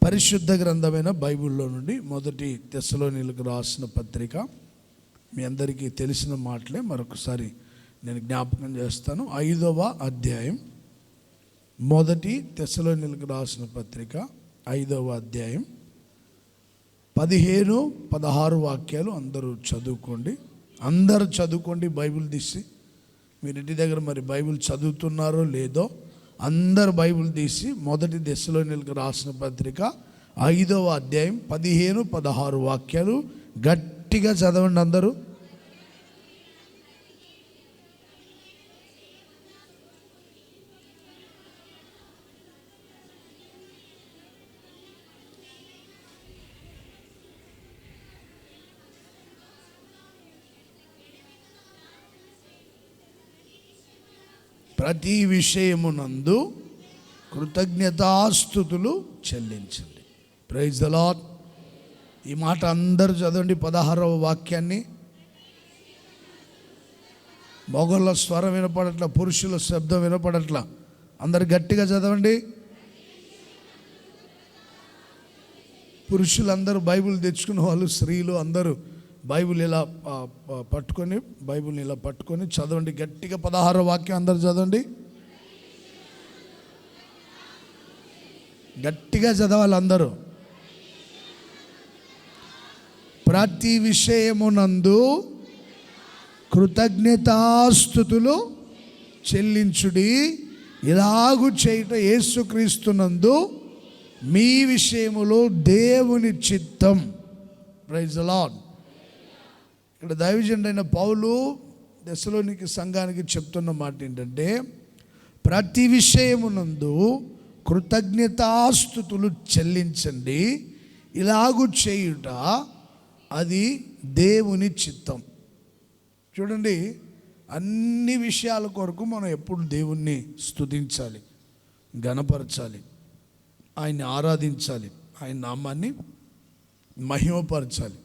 పరిశుద్ధ గ్రంథమైన బైబిల్లో నుండి మొదటి తెస్సలోనీయులకు రాసిన పత్రిక. మీ అందరికీ తెలిసిన మాటలే మరొకసారి నేను జ్ఞాపకం చేస్తాను. 5వ అధ్యాయం, మొదటి తెస్సలోనీయులకు రాసిన పత్రిక 5వ అధ్యాయం 15-16 వాక్యాలు అందరూ చదువుకోండి. బైబిల్ తీసి మీరు ఇంటి దగ్గర మరి బైబిల్ చదువుతున్నారో లేదో అందరు బైబిల్ తీసి మొదటి తెస్సలోనీయులకు రాసిన పత్రిక 5వ అధ్యాయం 15-16 వాక్యాలు గట్టిగా చదవండి అందరూ. ప్రతి విషయమునందు కృతజ్ఞతాస్తుతులు చెల్లించండి. Praise the Lord. ఈ మాట అందరూ చదవండి. 16వ వాక్యాన్ని. మొగళ్ళ స్వరం వినపడట్ల, పురుషుల శబ్దం వినపడట్ల. అందరు గట్టిగా చదవండి. పురుషులందరూ బైబిల్ తెచ్చుకున్న వాళ్ళు, స్త్రీలు అందరూ బైబిల్ ఇలా పట్టుకొని చదవండి గట్టిగా. 16వ వాక్యం అందరు చదవండి. గట్టిగా చదవాలి అందరూ. ప్రతి విషయమునందు కృతజ్ఞతాస్తుతులు చెల్లించుడి, ఇలాగు చేయుట యేసుక్రీస్తునందు మీ విషయములో దేవుని చిత్తం. Praise the Lord. ఇక్కడ దైవజనుడైన పౌలు తెస్సలోనికే సంఘానికి చెప్తున్న మాట ఏంటంటే, ప్రతి విషయమునందు కృతజ్ఞతాస్తుతులు చెల్లించండి, ఇలాగు చేయుట అది దేవుని చిత్తం. చూడండి, అన్ని విషయాల కొరకు మనం ఎప్పుడు దేవుణ్ణి స్తుతించాలి, ఘనపరచాలి, ఆయన్ని ఆరాధించాలి, ఆయన నామాన్ని మహిమపరచాలి.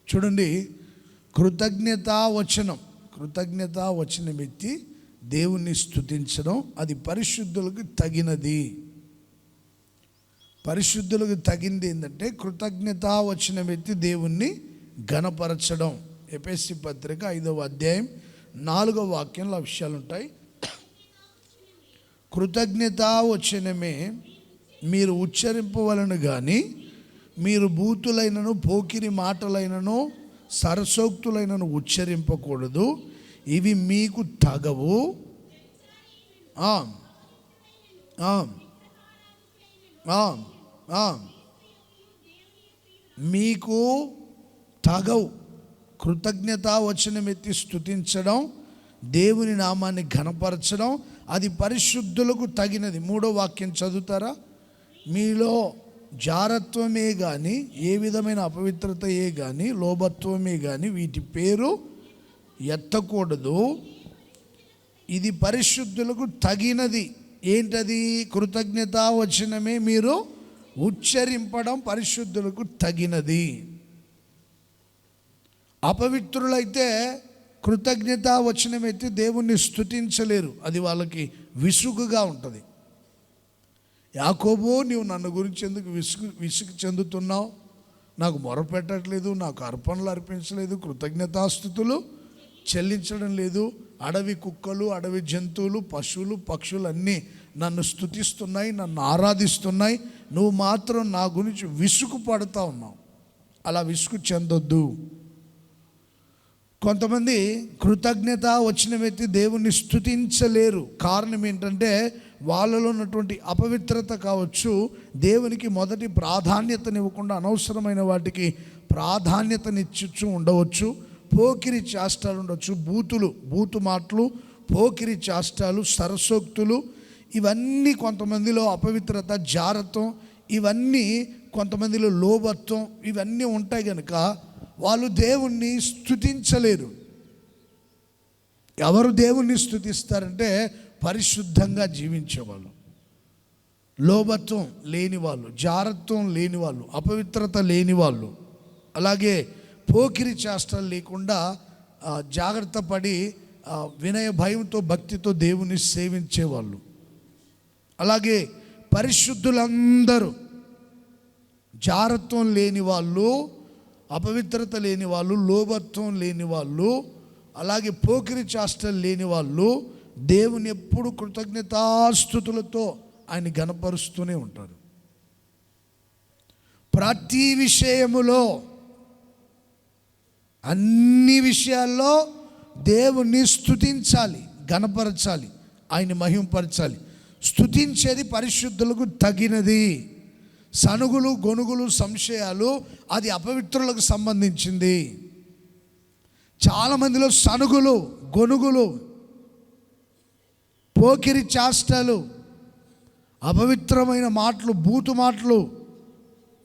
చూడండి, కృతజ్ఞతా వచనం ఎత్తి దేవుణ్ణి స్తుతించడం అది పరిశుద్ధులకు తగినది. పరిశుద్ధులకు తగింది ఏంటంటే కృతజ్ఞతా వచనం ఎత్తి దేవుణ్ణి ఘనపరచడం. ఎఫెసీ పత్రిక 5వ అధ్యాయం 4వ వాక్యంలో ఆ విషయాలు ఉంటాయి. కృతజ్ఞతా వచనమే మీరు ఉచ్చరింపవలను కానీ మీరు బూతులైనను పోకిరి మాటలైనను సరసోక్తులైనను ఉచ్చరింపకూడదు, ఇవి మీకు తగవు. మీకు తగవు. కృతజ్ఞతా వచనం ఎత్తి స్తుతించడం, దేవుని నామాన్ని ఘనపరచడం అది పరిశుద్ధులకు తగినది. 3వ వాక్యం చదువుతారా? మీలో జారత్వమే కానీ, ఏ విధమైన అపవిత్రతయే కానీ, లోభత్వమే కానీ వీటి పేరు ఎత్తకూడదు, ఇది పరిశుద్ధులకు తగినది. ఏంటది? కృతజ్ఞతా వచనమే మీరు ఉచ్చరింపడం పరిశుద్ధులకు తగినది. అపవిత్రులైతే కృతజ్ఞతా వచనం అయితే దేవుణ్ణి స్తుతించలేరు, అది వాళ్ళకి విసుగుగా ఉంటుంది. యాకోబు, నీవు నన్ను గురించి ఎందుకు విసుగు చెందుతున్నావు? నాకు మొరపెట్టట్లేదు, నాకు అర్పణలు అర్పించలేదు, కృతజ్ఞతాస్తుతులు చెల్లించడం లేదు. అడవి కుక్కలు, అడవి జంతువులు, పశువులు, పక్షులు అన్నీ నన్ను స్తుతిస్తున్నాయి, నన్ను ఆరాధిస్తున్నాయి, నువ్వు మాత్రం నా గురించి విసుగు పడుతూ ఉన్నావు. అలా విసుగు చెందొద్దు. కొంతమంది కృతజ్ఞత వచనం ఎత్తి దేవుణ్ణి స్తుతించలేరు. కారణం ఏంటంటే వాళ్ళలో ఉన్నటువంటి అపవిత్రత కావచ్చు, దేవునికి మొదటి ప్రాధాన్యతనివ్వకుండా అనవసరమైన వాటికి ప్రాధాన్యతనిచ్చు ఉండవచ్చు, పోకిరి చేష్టాలు ఉండవచ్చు, బూతు మాటలు, పోకిరి చేష్టాలు, సరసోక్తులు, ఇవన్నీ కొంతమందిలో అపవిత్రత, జారత్వం, ఇవన్నీ కొంతమందిలో లోభత్వం, ఇవన్నీ ఉంటాయి కనుక వాళ్ళు దేవుణ్ణి స్తుతించలేరు. ఎవరు దేవుణ్ణి స్తుతిస్తారంటే పరిశుద్ధంగా జీవించేవాళ్ళు, లోభత్వం లేని వాళ్ళు, జారత్వం లేని వాళ్ళు, అపవిత్రత లేని వాళ్ళు, అలాగే పోకిరి చేష్టలు లేకుండా జాగ్రత్త పడి వినయ భయంతో భక్తితో దేవుని సేవించేవాళ్ళు. అలాగే పరిశుద్ధులందరూ జారత్వం లేని వాళ్ళు, అపవిత్రత లేని వాళ్ళు, లోభత్వం లేని వాళ్ళు, అలాగే పోకిరి చేష్టలు లేని వాళ్ళు దేవుని ఎప్పుడు కృతజ్ఞతాస్తుతులతో ఆయన ఘనపరుస్తూనే ఉంటారు. ప్రతి విషయములో, అన్ని విషయాల్లో దేవుణ్ణి స్తుతించాలి, ఘనపరచాలి, ఆయన మహింపరచాలి. స్తుతించేది పరిశుద్ధులకు తగినది. సనుగులు, గొనుగులు, సంశయాలు అది అపవిత్రులకు సంబంధించింది. చాలామందిలో సనుగులు, గొనుగులు, పోకిరి చేష్టలు, అపవిత్రమైన మాటలు, బూతు మాటలు,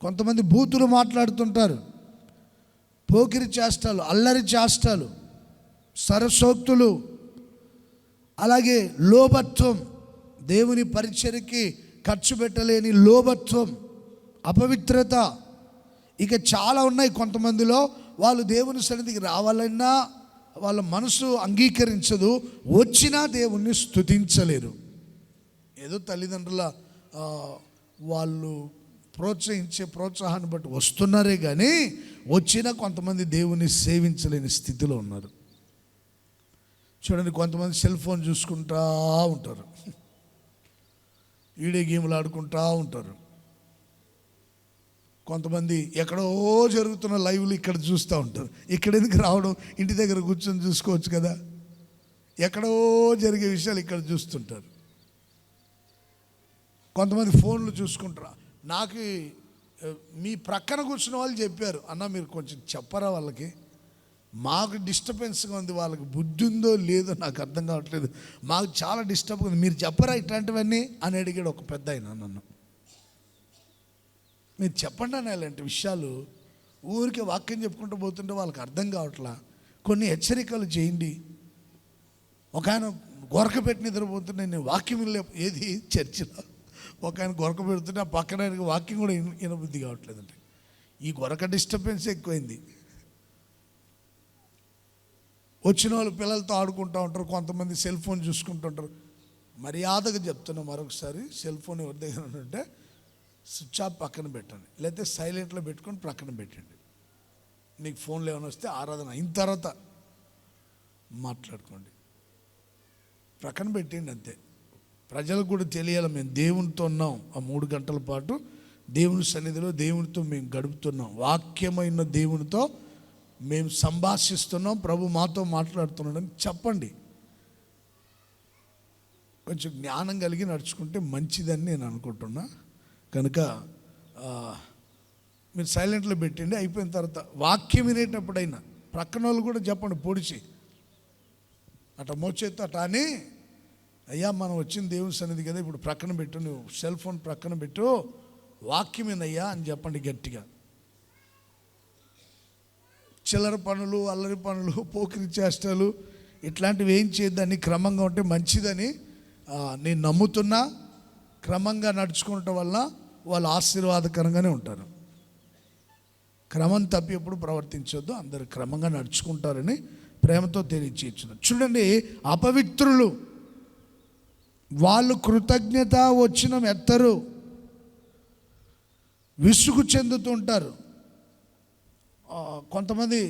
కొంతమంది బూతులు మాట్లాడుతుంటారు. పోకిరి చేష్టలు, అల్లరి చేష్టలు, సరసోక్తులు, అలాగే లోభత్వం, దేవుని పరిచర్యకి ఖర్చు పెట్టలేని లోభత్వం, అపవిత్రత, ఇక చాలా ఉన్నాయి. కొంతమందిలో వాళ్ళు దేవుని సన్నిధికి రావాలన్నా వాళ్ళ మనసు అంగీకరించదు, వచ్చినా దేవుణ్ణి స్తుతించలేరు. ఏదో తల్లిదండ్రుల వాళ్ళు ప్రోత్సహించే ప్రోత్సాహాన్ని బట్టి వస్తున్నారే కానీ వచ్చినా కొంతమంది దేవుణ్ణి సేవించలేని స్థితిలో ఉన్నారు. చూడండి, కొంతమంది సెల్ ఫోన్ చూసుకుంటూ ఉంటారు, వీడియో గేమ్లు ఆడుకుంటూ ఉంటారు. కొంతమంది ఎక్కడో జరుగుతున్న లైవ్లు ఇక్కడ చూస్తూ ఉంటారు. ఇక్కడ ఎందుకు రావడం, ఇంటి దగ్గర కూర్చొని చూసుకోవచ్చు కదా. ఎక్కడో జరిగే విషయాలు ఇక్కడ చూస్తుంటారు. కొంతమంది ఫోన్లు చూసుకుంటారు. నాకు మీ ప్రక్కన కూర్చున్న వాళ్ళు చెప్పారు, అన్న మీరు కొంచెం చెప్పరా వాళ్ళకి, మాకు డిస్టర్బెన్స్గా ఉంది, వాళ్ళకి బుద్ధి ఉందో లేదో నాకు అర్థం కావట్లేదు, మాకు చాలా డిస్టర్బ్గా ఉంది, మీరు చెప్పరా ఇట్లాంటివన్నీ అని అడిగాడు ఒక పెద్ద ఆయన నన్ను. మీరు చెప్పండి అని అలాంటి విషయాలు. ఊరికే వాక్యం చెప్పుకుంటూ పోతుంటే వాళ్ళకి అర్థం కావట్లా. కొన్ని హెచ్చరికలు చేయండి. ఒక ఆయన గొరక పెట్టి నిద్రపోతుంటే నేను వాక్యం ఏది చర్చిలో ఒక ఆయన గొరక పెడుతుంటే ఆ పక్కన ఆయనకి వాక్యం కూడా వినబుద్ధి కావట్లేదండి. ఈ గొరక డిస్టర్బెన్స్ ఎక్కువైంది. వచ్చిన వాళ్ళు పిల్లలతో ఆడుకుంటూ ఉంటారు, కొంతమంది సెల్ ఫోన్ చూసుకుంటూ ఉంటారు. మర్యాదగా చెప్తున్నా మరొకసారి, సెల్ ఫోన్ ఎవరి దగ్గర ఉంటే స్విచ్ ఆఫ్ పక్కన పెట్టండి, లేకపోతే సైలెంట్లో పెట్టుకొని పక్కన పెట్టండి. నీకు ఫోన్లో ఏమైనా వస్తే ఆరాధన అయిన తర్వాత మాట్లాడుకోండి, పక్కన పెట్టండి అంతే. ప్రజలకు కూడా తెలియాలి మేము దేవునితో ఉన్నాం, ఆ 3 గంటల పాటు దేవుని సన్నిధిలో దేవునితో మేము గడుపుతున్నాం, వాక్యమైన దేవునితో మేము సంభాషిస్తున్నాం, ప్రభు మాతో మాట్లాడుతున్నాడని చెప్పండి. కొంచెం జ్ఞానం కలిగి నడుచుకుంటే మంచిదని నేను అనుకుంటున్నా. కనుక మీరు సైలెంట్లో పెట్టండి. అయిపోయిన తర్వాత వాక్యం వినేటప్పుడైనా ప్రక్కన వాళ్ళు కూడా చెప్పండి, పొడిచి అట్లా మోచేత్తో అట్లా అని, అయ్యా మనం వచ్చింది దేవుని సన్నిధి కదా, ఇప్పుడు ప్రక్కన పెట్టు, నువ్వు సెల్ ఫోన్ ప్రక్కన పెట్టు, వాక్యం వినయ్యా అని చెప్పండి గట్టిగా. చిల్లర పనులు, అల్లరి పనులు, పోకిరి చేష్టలు ఇట్లాంటివి ఏం చేయొద్దని, క్రమంగా ఉంటే మంచిదని నేను నమ్ముతున్నా. క్రమంగా నడుచుకోవటం వల్ల వాళ్ళు ఆశీర్వాదకరంగానే ఉంటారు. క్రమం తప్పి ఎప్పుడు ప్రవర్తించొద్దు, అందరు క్రమంగా నడుచుకుంటారని ప్రేమతో తెలియచేస్తున్నారు. చూడండి, అపవిత్రులు వాళ్ళు కృతజ్ఞత వచ్చిన ఎత్తరు, విసుగు చెందుతూ ఉంటారు. కొంతమంది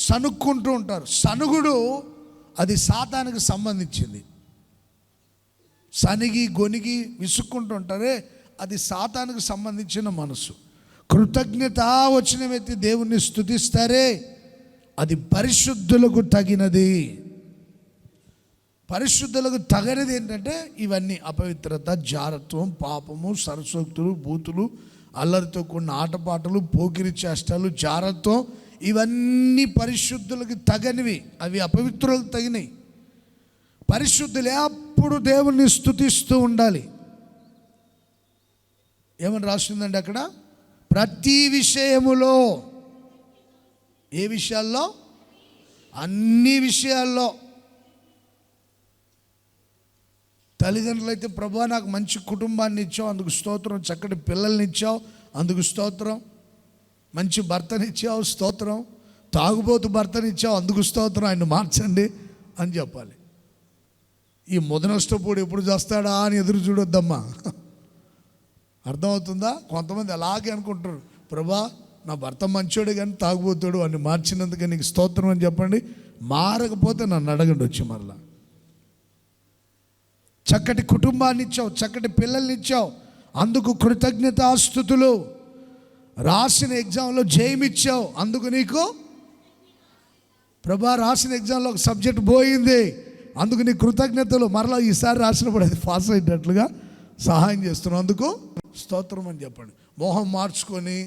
సనుక్కుంటూ ఉంటారు. సనుగుడు అది సాతానికి సంబంధించింది. సనిగి గొనిగి విసుక్కుంటూ ఉంటారే, అది సాతానికి సంబంధించిన మనసు. కృతజ్ఞత వచ్చిన వ్యక్తి దేవుణ్ణి స్తుతిస్తారే, అది పరిశుద్ధులకు తగినది. పరిశుద్ధులకు తగినది ఏంటంటే ఇవన్నీ అపవిత్రత, జారత్వం, పాపము, సరసోక్తులు, బూతులు, అల్లరితో కూడిన ఆటపాటలు, పోకిరి చేష్టాలు, జారత్వం, ఇవన్నీ పరిశుద్ధులకు తగనివి, అవి అపవిత్రులకు తగినవి. పరిశుద్ధులు ఎప్పుడు దేవుణ్ణి స్తుతిస్తూ ఉండాలి. ఏమని రాస్తుందండి అక్కడ? ప్రతి విషయములో. ఏ విషయాల్లో? అన్ని విషయాల్లో. తల్లిదండ్రులు అయితే, ప్రభువా నాకు మంచి కుటుంబాన్ని ఇచ్చావు, అందుకు స్తోత్రం, చక్కటి పిల్లల్ని ఇచ్చావు, అందుకు స్తోత్రం, మంచి భర్తనిచ్చావు, స్తోత్రం, తాగుబోతు భర్తనిచ్చావు, అందుకు స్తోత్రం, ఆయన మార్చండి అని చెప్పాలి. ఈ ముదనష్టపోడు ఎప్పుడు చేస్తాడా అని ఎదురు చూడొద్దమ్మా. అర్థమవుతుందా? కొంతమంది అలాగే అనుకుంటారు, ప్రభా నా భర్త మంచోడు కానీ తాగుబోతాడు అని మార్చినందుకే నీకు స్తోత్రం అని చెప్పండి. మారకపోతే నన్ను అడగండి వచ్చి మరలా. చక్కటి కుటుంబాన్ని ఇచ్చావు, చక్కటి పిల్లల్ని ఇచ్చావు, అందుకు కృతజ్ఞతాస్తుతులు. రాసిన ఎగ్జామ్లో జయమిచ్చావు, అందుకు నీకు ప్రభా. రాసిన ఎగ్జామ్లో ఒక సబ్జెక్ట్ పోయింది, అందుకు నీ కృతజ్ఞతలు. మరలా ఈసారి రాసినప్పుడు అది పాస్ అయ్యేటట్లుగా సహాయం చేస్తున్నావు, అందుకు స్తోత్రం అని చెప్పండి. మొహం మార్చుకొని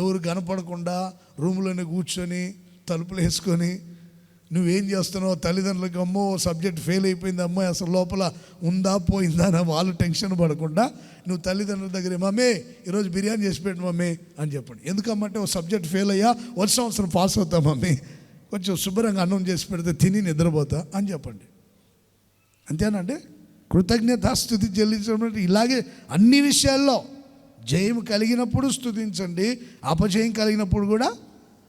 ఎవరు కనపడకుండా రూమ్లోనే కూర్చొని తలుపులు వేసుకొని నువ్వేం చేస్తున్నావు, తల్లిదండ్రులకు అమ్మో సబ్జెక్ట్ ఫెయిల్ అయిపోయింది, అమ్మాయి అసలు లోపల ఉందా పోయిందా అని వాళ్ళు టెన్షన్ పడకుండా నువ్వు తల్లిదండ్రుల దగ్గర మమ్మీ ఈరోజు బిర్యానీ చేసి పెట్టు మమ్మీ అని చెప్పండి. ఎందుకమ్మంటే ఓ సబ్జెక్ట్ ఫెయిల్ అయ్యా వచ్చే సంవత్సరం పాస్ అవుతా మమ్మీ, కొంచెం శుభ్రంగా అన్నం చేసి పెడితే తిని నిద్రపోతా అని చెప్పండి. అంతేనండి. కృతజ్ఞతాస్తుతి చెల్లించడం ఇలాగే అన్ని విషయాల్లో. జయం కలిగినప్పుడు స్తుతించండి, అపజయం కలిగినప్పుడు కూడా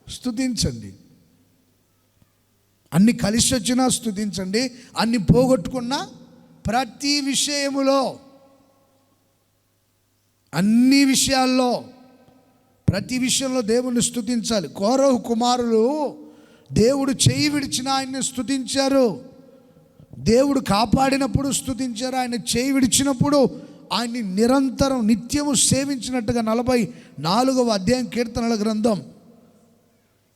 స్తుతించండి. అన్ని కలిసి వచ్చినా స్తుతించండి, అన్ని పోగొట్టుకున్నా ప్రతి విషయములో, అన్ని విషయాల్లో, ప్రతి విషయంలో దేవుణ్ణి స్తుతించాలి. కోరహు కుమారులు దేవుడు చేయి విడిచిన ఆయన్ని స్తుతించారు, దేవుడు కాపాడినప్పుడు స్తుతించారు, ఆయన చేయి విడిచినప్పుడు ఆయన్ని నిరంతరం నిత్యము సేవించినట్టుగా 44వ అధ్యాయం కీర్తనల గ్రంథం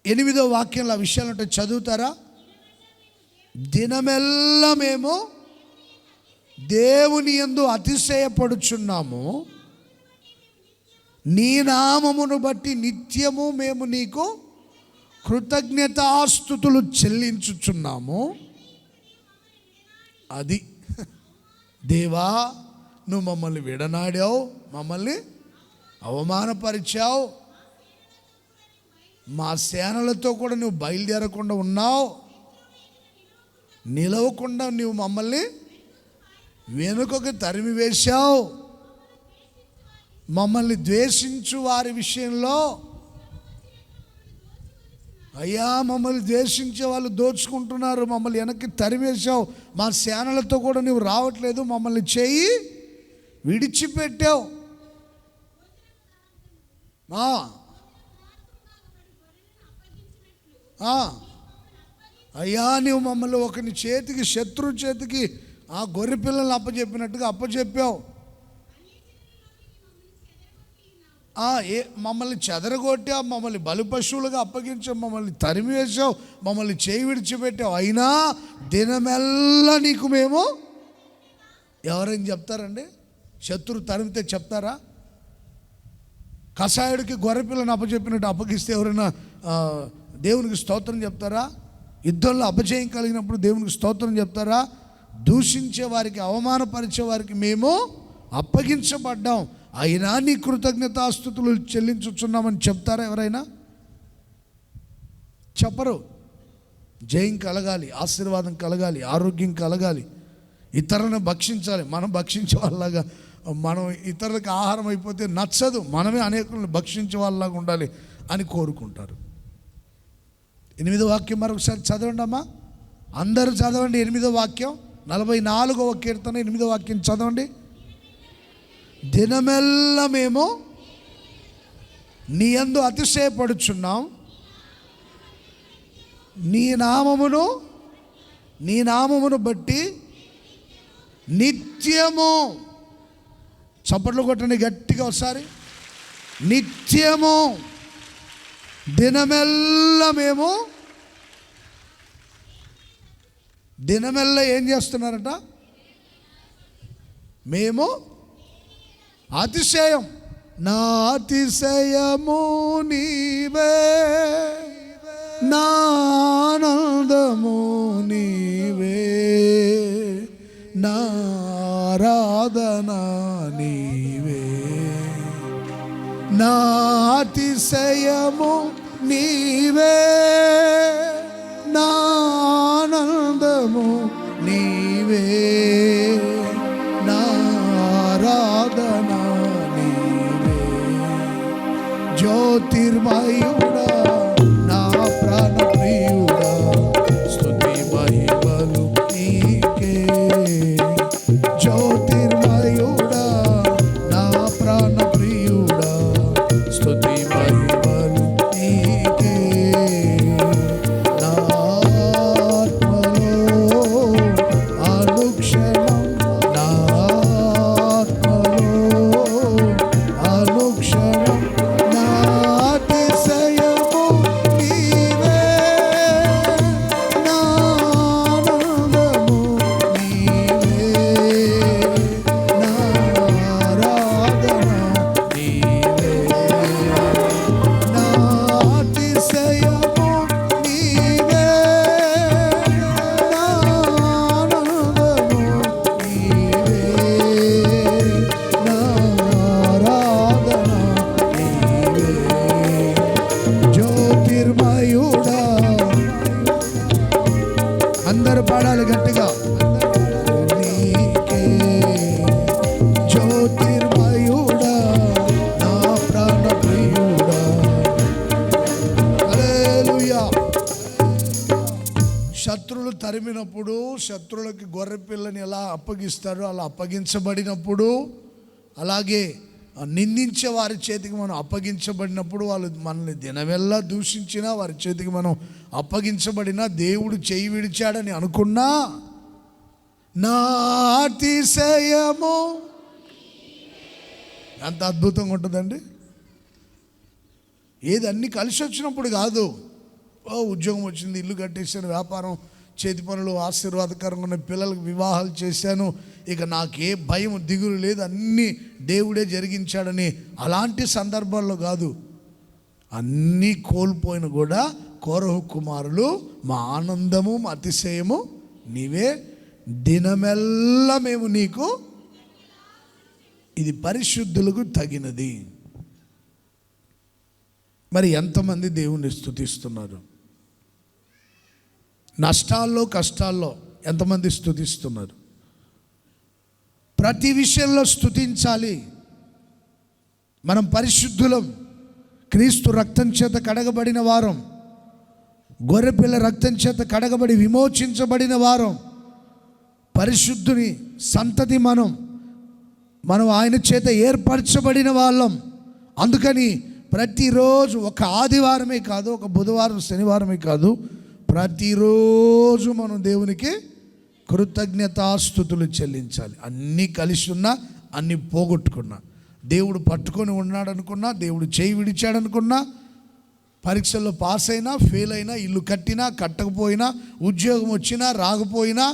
8వ వాక్యంలో ఆ విషయాలంటే చదువుతారా? దినమెల్లా మేము దేవుని యందు అతిశయపడుచున్నాము, నీ నామమును బట్టి నిత్యము మేము నీకు కృతజ్ఞతాస్తుతులు చెల్లించుచున్నాము. అది దేవా, నువ్వు మమ్మల్ని విడనాడావు, మమ్మల్ని అవమానపరిచావు, మా సేనలతో కూడా నువ్వు బయలుదేరకుండా ఉన్నావు, నిలవకుండా నువ్వు మమ్మల్ని వెనుకకు తరిమి వేశావు, మమ్మల్ని ద్వేషించు వారి విషయంలో అయ్యా మమ్మల్ని ద్వేషించే వాళ్ళు దోచుకుంటున్నారు, మమ్మల్ని వెనక్కి తరిమేశావు, మా సేనలతో కూడా నువ్వు రావట్లేదు, మమ్మల్ని చేయి విడిచిపెట్టావు. అయ్యా నువ్వు మమ్మల్ని ఒకని చేతికి, శత్రువు చేతికి ఆ గొర్రె పిల్లల్ని అప్పచెప్పినట్టుగా అప్పచెప్పావు. మమ్మల్ని చెదరగొట్టావు, మమ్మల్ని బలి పశువులుగా అప్పగించావు, మమ్మల్ని తరిమివేశావు, మమ్మల్ని చేయి విడిచిపెట్టావు. అయినా దినమెల్లా నీకు మేము. ఎవరైనా చెప్తారండి? శత్రువు తరిమితే చెప్తారా? కషాయుడికి గొర్రెపిల్లని అప్పచెప్పినట్టు అప్పగిస్తే ఎవరైనా దేవునికి స్తోత్రం చెప్తారా? యుద్ధంలో అపజయం కలిగినప్పుడు దేవునికి స్తోత్రం చెప్తారా? దూషించే వారికి, అవమానపరిచే వారికి మేము అప్పగించబడ్డాం, అయినా నీ కృతజ్ఞతాస్తుతులు చెల్లించుచున్నామని చెప్తారా ఎవరైనా? చెప్పరు. జయం కలగాలి, ఆశీర్వాదం కలగాలి, ఆరోగ్యం కలగాలి, ఇతరులను భక్షించాలి. మనం భక్షించే వాళ్ళలాగా, మనం ఇతరులకు ఆహారం అయిపోతే నచ్చదు, మనమే అనేకులను భక్షించే వాళ్ళలాగా ఉండాలి అని కోరుకుంటారు. 8వ వాక్యం మరొకసారి చదవండి అమ్మా, అందరూ చదవండి. 8వ వాక్యం 44వ కీర్తన 8వ వాక్యం చదవండి. దినమెల్లా మేము నీ యందు అతిశయపడుచున్నాం, నీ నామమును బట్టి నిత్యము. చప్పట్లు కొట్టండి గట్టిగా ఒకసారి. నిత్యము, దినమెల్లా మేము. దినమెల్లా ఏం చేస్తున్నారట? మేము అతిశయం. నా అతిశయము నీవే, నా ఆనందము నీవే, నా ఆరాధన నీవే. నా అతిశయము నీవే, నా ఆనందము నీవే, నా ఆరాధన నీవే. జ్యోతిర్మయుడా నా ప్రాణ ప్రియుడా, స్తుతి మహిమలు నీకే. జ్యోతిర్మయుడా నా ప్రాణ ప్రియుడా, స్తుతి తరిమినప్పుడు, శత్రువులకి గొర్రె పిల్లని ఎలా అప్పగిస్తారో అలా అప్పగించబడినప్పుడు, అలాగే నిందించే వారి చేతికి మనం అప్పగించబడినప్పుడు, వాళ్ళు మనల్ని దినవెల్లా దూషించినా వారి చేతికి మనం అప్పగించబడినా, దేవుడు చేయి విడిచాడని అనుకున్నా, నా అతిశయము ఎంత అద్భుతంగా ఉంటుందండి. ఏది అన్నీ కలిసి వచ్చినప్పుడు కాదు. ఉద్యోగం వచ్చింది, ఇల్లు కట్టేసాను, వ్యాపారం, చేతి పనులు ఆశీర్వాదకరంగా ఉన్న పిల్లలకు వివాహాలు చేశాను, ఇక నాకే భయం దిగులు లేదు, అన్నీ దేవుడే జరిగించాడని అలాంటి సందర్భాల్లో కాదు. అన్నీ కోల్పోయిన కూడా కోరహు కుమారులు మా ఆనందము మా అతిశయము నీవే, దినమెల్లా మేము నీకు, ఇది పరిశుద్ధులకు తగినది. మరి ఎంతమంది దేవుణ్ణి స్తుతిస్తున్నారు? నష్టాల్లో కష్టాల్లో ఎంతమంది స్తుతిస్తున్నారు? ప్రతి విషయంలో స్తుతించాలి. మనం పరిశుద్ధులం, క్రీస్తు రక్తం చేత కడగబడిన వారం, గొర్రెపిల్ల రక్తం చేత కడగబడి విమోచించబడిన వారం, పరిశుద్ధుని సంతతి మనం ఆయన చేత ఏర్పరచబడిన వాళ్ళం. అందుకని ప్రతిరోజు, ఒక ఆదివారమే కాదు, ఒక బుధవారం శనివారమే కాదు, ప్రతిరోజు మనం దేవునికి కృతజ్ఞతాస్తుతులు చెల్లించాలి. అన్నీ కలిసి ఉన్నా, అన్నీ పోగొట్టుకున్నా, దేవుడు పట్టుకొని ఉన్నాడు అనుకున్నా, దేవుడు చేయి విడిచాడనుకున్నా, పరీక్షల్లో పాస్ అయినా ఫెయిల్ అయినా, ఇల్లు కట్టినా కట్టకపోయినా, ఉద్యోగం వచ్చినా రాకపోయినా,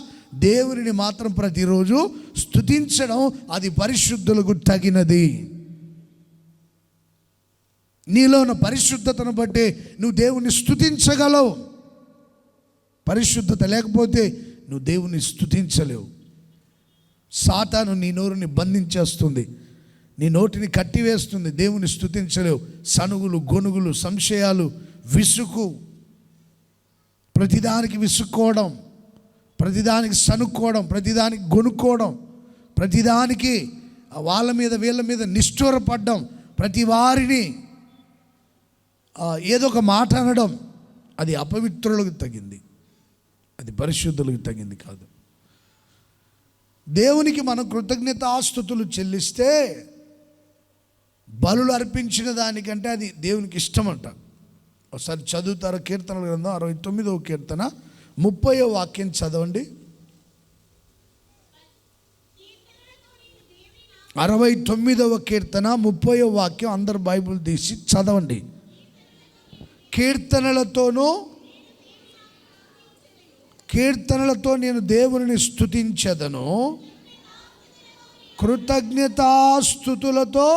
దేవునిని మాత్రం ప్రతిరోజు స్తుతించడం అది పరిశుద్ధులకు తగినది. నీలో ఉన్న పరిశుద్ధతను బట్టి నువ్వు దేవుని స్తుతించగలవు. పరిశుద్ధత లేకపోతే నువ్వు దేవుని స్తుతించలేవు. సాతాను నీ నోరుని బంధించేస్తుంది, నీ నోటిని కట్టివేస్తుంది, దేవుని స్తుతించలేవు. సనుగులు, గొనుగులు, సంశయాలు, విసుగు, ప్రతిదానికి విసుక్కోవడం, ప్రతిదానికి సనుక్కోవడం, ప్రతిదానికి గొనుక్కోవడం, ప్రతిదానికి వాళ్ళ మీద వీళ్ళ మీద నిష్ఠూరపడ్డం, ప్రతి వారిని ఏదో ఒక మాట అనడం, అది అపవిత్రులకు తగింది, అది పరిశుద్ధులకు తగింది కాదు. దేవునికి మనం కృతజ్ఞతాస్తుతులు చెల్లిస్తే బలులు అర్పించిన దానికంటే అది దేవునికి ఇష్టమంట. ఒకసారి చదువుతారు కీర్తనల గ్రంథం 69వ కీర్తన 30వ వాక్యం చదవండి. 69వ కీర్తన 30వ వాక్యం అందరు బైబిల్ తీసి చదవండి. కీర్తనలతో నేను దేవుని స్తుతించెదను, కృతజ్ఞతాస్తుతులతో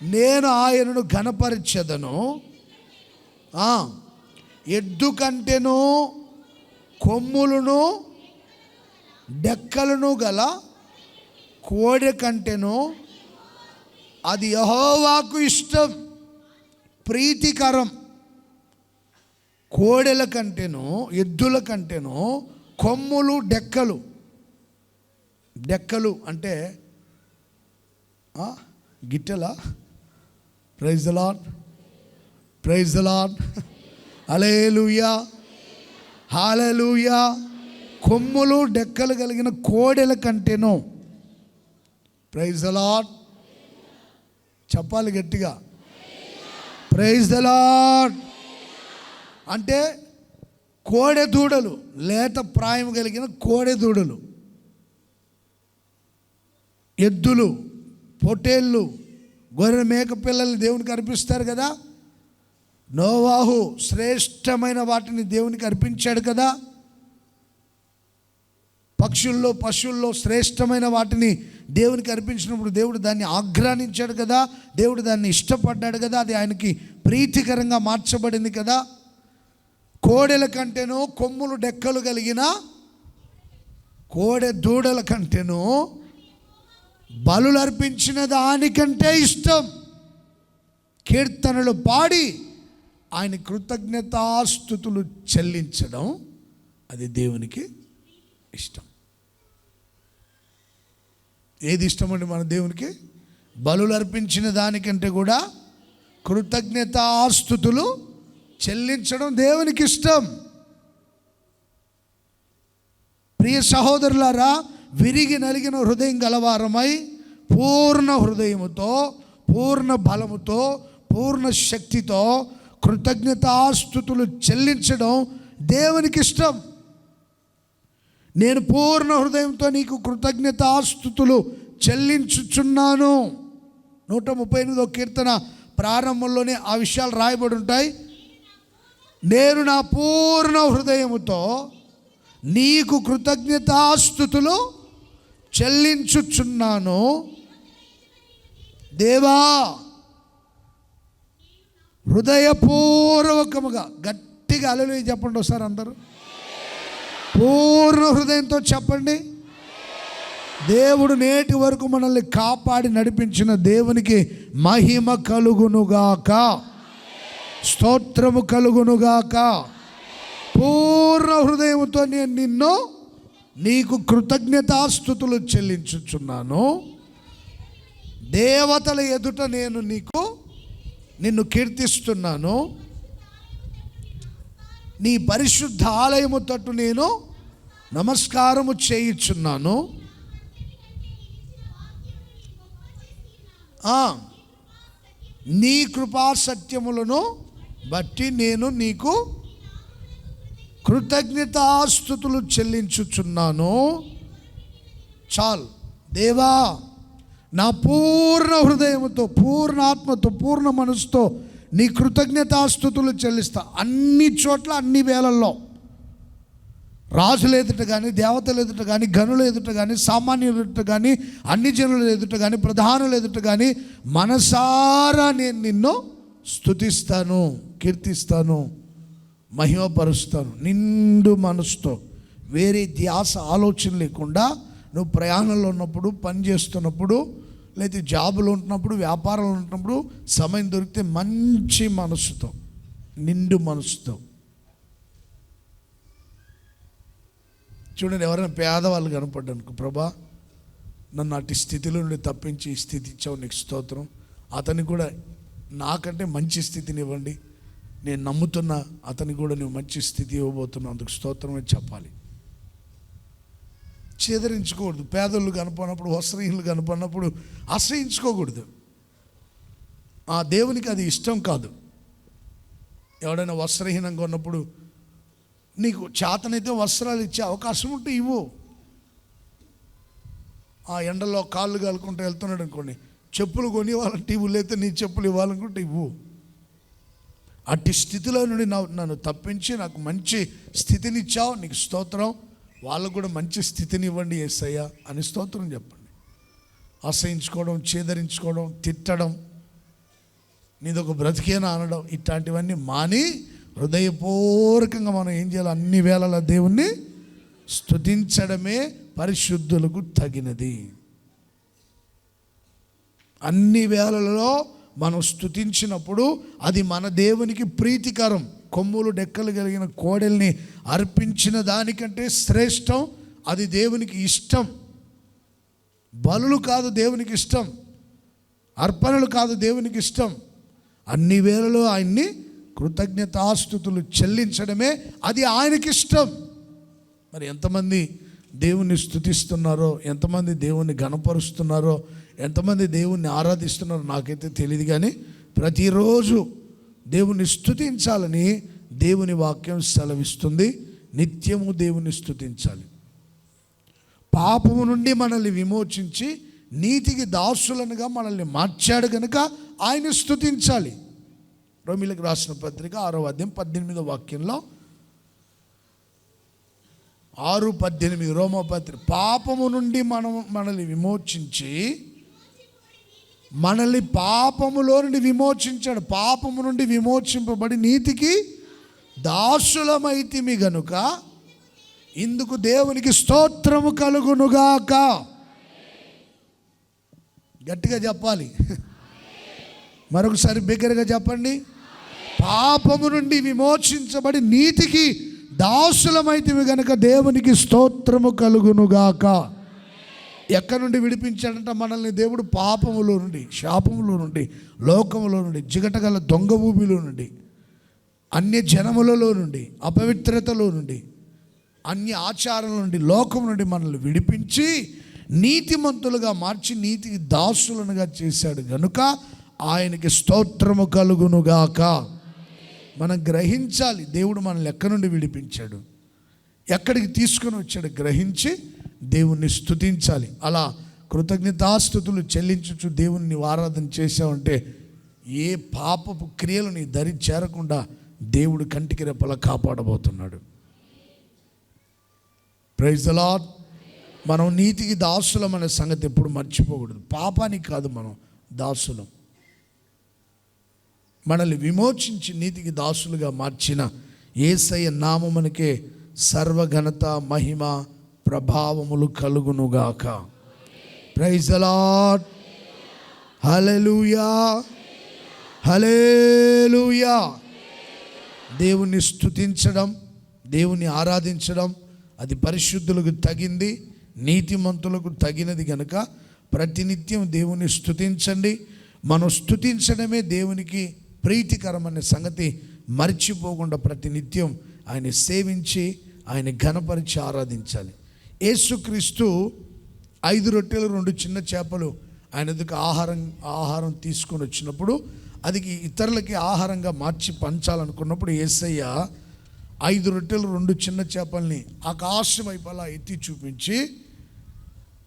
నేను ఆయనను ఘనపరచెదను. ఎద్దు కంటెను కొమ్ములను డెక్కలను గల కోడె కంటెను అది యెహోవాకు ఇష్టం, ప్రీతికరం. కోడెల కంటేనో ఎద్దుల కంటేనో కొమ్ములు డెక్కలు. డెక్కలు అంటే గిట్టెలా? Praise the Lord, praise the Lord, hallelujah, hallelujah. కొమ్ములు డెక్కలు కలిగిన కోడెల కంటేనో, ప్రైజ్ ద లార్డ్, చెప్పాలి గట్టిగా, ప్రైజ్ ద లార్డ్. అంటే కోడె దూడలు, లేత ప్రాయం కలిగిన కోడె దూడలు, ఎద్దులు, పొట్టేళ్ళు, గొర్రె మేక పిల్లల్ని దేవునికి అర్పిస్తారు కదా. నోవాహు శ్రేష్టమైన వాటిని దేవునికి అర్పించాడు కదా. పక్షుల్లో పశువుల్లో శ్రేష్టమైన వాటిని దేవునికి అర్పించినప్పుడు దేవుడు దాన్ని ఆగ్రానించాడు కదా, దేవుడు దాన్ని ఇష్టపడ్డాడు కదా, అది ఆయనకి ప్రీతికరంగా మార్చబడింది కదా. కోడెల కంటేనో కొమ్ములు డెక్కలు కలిగిన కోడె దూడల కంటేనో బలులు అర్పించిన దానికంటే ఇష్టం. కీర్తనలు పాడి ఆయన కృతజ్ఞతాస్తుతులు చెల్లించడం అది దేవునికి ఇష్టం. ఏది ఇష్టమండి మన దేవునికి? బలులు అర్పించిన దానికంటే కూడా కృతజ్ఞతాస్తుతులు చెల్లించడం దేవునికి ఇష్టం. ప్రియ సహోదరులారా, విరిగి నలిగిన హృదయం గలవారమై పూర్ణ హృదయముతో, పూర్ణ బలముతో, పూర్ణ శక్తితో కృతజ్ఞతాస్తుతులు చెల్లించడం దేవునికి ఇష్టం. నేను పూర్ణ హృదయంతో నీకు కృతజ్ఞతాస్తుతులు చెల్లించుచున్నాను. 138వ కీర్తన ప్రారంభంలోనే ఆ విషయాలు రాయబడి ఉంటాయి. నేను నా పూర్ణ హృదయముతో నీకు కృతజ్ఞతాస్తుతులు చెల్లించుచున్నాను. దేవా, హృదయపూర్వకముగా, గట్టిగా హల్లెలూయా చెప్పండి ఒకసారి అందరూ. పూర్ణ హృదయంతో చెప్పండి. దేవుడు నేటి వరకు మనల్ని కాపాడి నడిపించిన దేవునికి మహిమ కలుగునుగాక, స్తోత్రము కలుగునుగాక. పూర్ణ హృదయముతో నేను నీకు కృతజ్ఞతాస్తుతులు చెల్లించుచున్నాను. దేవతల ఎదుట నేను నిన్ను కీర్తిస్తున్నాను. నీ పరిశుద్ధ ఆలయము తట్టు నేను నమస్కారము చేయుచున్నాను. నీ కృపా సత్యములను బట్టి నేను నీకు కృతజ్ఞతాస్తుతులు చెల్లించుచున్నాను. చాలు దేవా, నా పూర్ణ హృదయముతో, పూర్ణ ఆత్మతో, పూర్ణ మనసుతో నీ కృతజ్ఞతాస్తుతులు చెల్లిస్తా. అన్ని చోట్ల, అన్ని వేళల్లో, రాజుల ఎదుట కానీ, దేవతల ఎదుట కానీ, గనుల ఎదుట కానీ, సామాన్యుల ఎదుట కానీ, అన్ని జనుల ఎదుట కానీ, ప్రధానుల ఎదుట కానీ మనసారా నేను నిన్ను స్తుతిస్తాను, కీర్తిస్తాను, మహిమపరుస్తాను. నిండు మనసుతో, వేరే ధ్యాస ఆలోచన లేకుండా, నువ్వు ప్రయాణంలో ఉన్నప్పుడు, పని చేస్తున్నప్పుడు, లేదా జాబులో ఉంటున్నప్పుడు, వ్యాపారంలో ఉంటున్నప్పుడు, సమయం దొరికితే మంచి మనసుతో, నిండు మనసుతో. చూడండి, ఎవరైనా పేదవాళ్ళు కనపడ్డానుకో, ప్రభా నన్ను అటు స్థితిలో నుండి తప్పించి ఈ స్థితి ఇచ్చావు, నీకు స్తోత్రం. అతనికి కూడా నాకంటే మంచి స్థితిని ఇవ్వండి, నేను నమ్ముతున్నా అతనికి కూడా నువ్వు మంచి స్థితి ఇవ్వబోతున్నావు, అందుకు స్తోత్రం అని చెప్పాలి. చేదరించుకోకూడదు. పేదోళ్ళు కనపడినప్పుడు, వస్త్రహీనులు కనపడినప్పుడు అసహించుకోకూడదు. ఆ దేవునికి అది ఇష్టం కాదు. ఎవడైనా వస్త్రహీనంగా ఉన్నప్పుడు నీకు చేతనైతే వస్త్రాలు ఇచ్చే అవకాశం ఉంటే ఇవ్వు. ఆ ఎండలో కాళ్ళు కాలుకుంటూ వెళ్తున్నాడు అనుకోండి, చెప్పులు కొని ఇవ్వాలంటే ఇవ్వు, లేకపోతే నీ చెప్పులు ఇవ్వాలనుకుంటే ఇవ్వు. అట్టి స్థితిలో నుండి నన్ను తప్పించి నాకు మంచి స్థితిని ఇచ్చావు, నీకు స్తోత్రం. వాళ్ళకు కూడా మంచి స్థితిని ఇవ్వండి యేసయ్య అని స్తోత్రం చెప్పండి. అసహించుకోవడం, చేదరించుకోవడం, తిట్టడం, నీదొక బ్రతికేనా అనడం, ఇట్లాంటివన్నీ మాని హృదయపూర్వకంగా మనం ఏం చేయాలి? అన్ని వేళల దేవుణ్ణి స్తుతించడమే పరిశుద్ధులకు తగినది. అన్ని వేళలలో మనం స్తుతించినప్పుడు అది మన దేవునికి ప్రీతికరం. కొమ్ములు డెక్కలు కలిగిన కోడెల్ని అర్పించిన దానికంటే శ్రేష్టం, అది దేవునికి ఇష్టం. బలులు కాదు దేవునికి ఇష్టం, అర్పణలు కాదు దేవునికి ఇష్టం. అన్ని వేళలో ఆయన్ని కృతజ్ఞతాస్తుతులు చెల్లించడమే అది ఆయనకి ఇష్టం. మరి ఎంతమంది దేవుణ్ణి స్తుతిస్తున్నారో, ఎంతమంది దేవుణ్ణి గణపరుస్తున్నారో, ఎంతమంది దేవుణ్ణి ఆరాధిస్తున్నారో నాకైతే తెలియదు. కానీ ప్రతిరోజు దేవుణ్ణి స్తుతించాలని దేవుని వాక్యం సెలవిస్తుంది. నిత్యము దేవుని స్తుతించాలి. పాపము నుండి మనల్ని విమోచించి నీతికి దాసులనుగా మనల్ని మార్చాడు కనుక ఆయన స్తుతించాలి. రోమీయులకు రాసిన పత్రిక 6వ అధ్యాయం 18వ వాక్యంలో, 6:18 రోమా పత్రిక, పాపము నుండి మనల్ని విమోచించి, మనల్ని పాపములో నుండి విమోచించాడు. పాపము నుండి విమోచింపబడి నీతికి దాసులమైతిమి గనుక ఇందుకు దేవునికి స్తోత్రము కలుగునుగాక. గట్టిగా చెప్పాలి, మరొకసారి బిగ్గరగా చెప్పండి. పాపము నుండి విమోచించబడి నీతికి దాసులమైతిమి గనుక దేవునికి స్తోత్రము కలుగునుగాక. ఎక్కడి నుండి విడిపించాడంట మనల్ని దేవుడు? పాపములో నుండి, శాపములో నుండి, లోకములో నుండి, జిగటగల దొంగ ఊబిలో నుండి, అన్య జనములలో నుండి, అపవిత్రతలో నుండి, అన్య ఆచారాల నుండి, లోకం నుండి మనల్ని విడిపించి నీతిమంతులుగా మార్చి నీతికి దాసులనుగా చేశాడు గనుక ఆయనకి స్తోత్రము కలుగునుగాక. మనం గ్రహించాలి, దేవుడు మనల్ని ఎక్కడి నుండి విడిపించాడు, ఎక్కడికి తీసుకొని వచ్చాడు గ్రహించి దేవుణ్ణి స్తుతించాలి. అలా కృతజ్ఞతాస్తుతులు చెల్లించుచు దేవుణ్ణి ఆరాధన చేసావంటే ఏ పాపపు క్రియలు నీ దరి చేరకుండా దేవుడు కంటికి రెప్పలా కాపాడబోతున్నాడు. Praise the lord. మనం నీతికి దాసులం అనే సంగతి ఎప్పుడు మర్చిపోకూడదు. పాపానికి కాదు మనం దాసులం. మనల్ని విమోచించి నీతికి దాసులుగా మార్చిన యేసయ్య నామమునకే సర్వఘనత, మహిమ, ప్రభావములు కలుగునుగాక. Praise the Lord. Hallelujah, hallelujah. దేవుని స్తుతించడం, దేవుని ఆరాధించడం అది పరిశుద్ధులకు తగింది, నీతిమంతులకు తగినది గనుక ప్రతినిత్యం దేవుని స్తుతించండి. మనం స్తుతించడమే దేవునికి ప్రీతికరమనే సంగతి మర్చిపోకుండా ప్రతినిత్యం ఆయన సేవించి ఆయన ఘనపరిచి ఆరాధించాలి. యేసుక్రీస్తు 5 రొట్టెలు 2 చిన్న చేపలు ఆయన ఎదుగు ఆహారం తీసుకొని వచ్చినప్పుడు అది ఇతరులకి ఆహారంగా మార్చి పంచాలనుకున్నప్పుడు యేసయ్య 5 రొట్టెలు 2 చిన్న చేపల్ని ఆకాశం వైపు అలా ఎత్తి చూపించి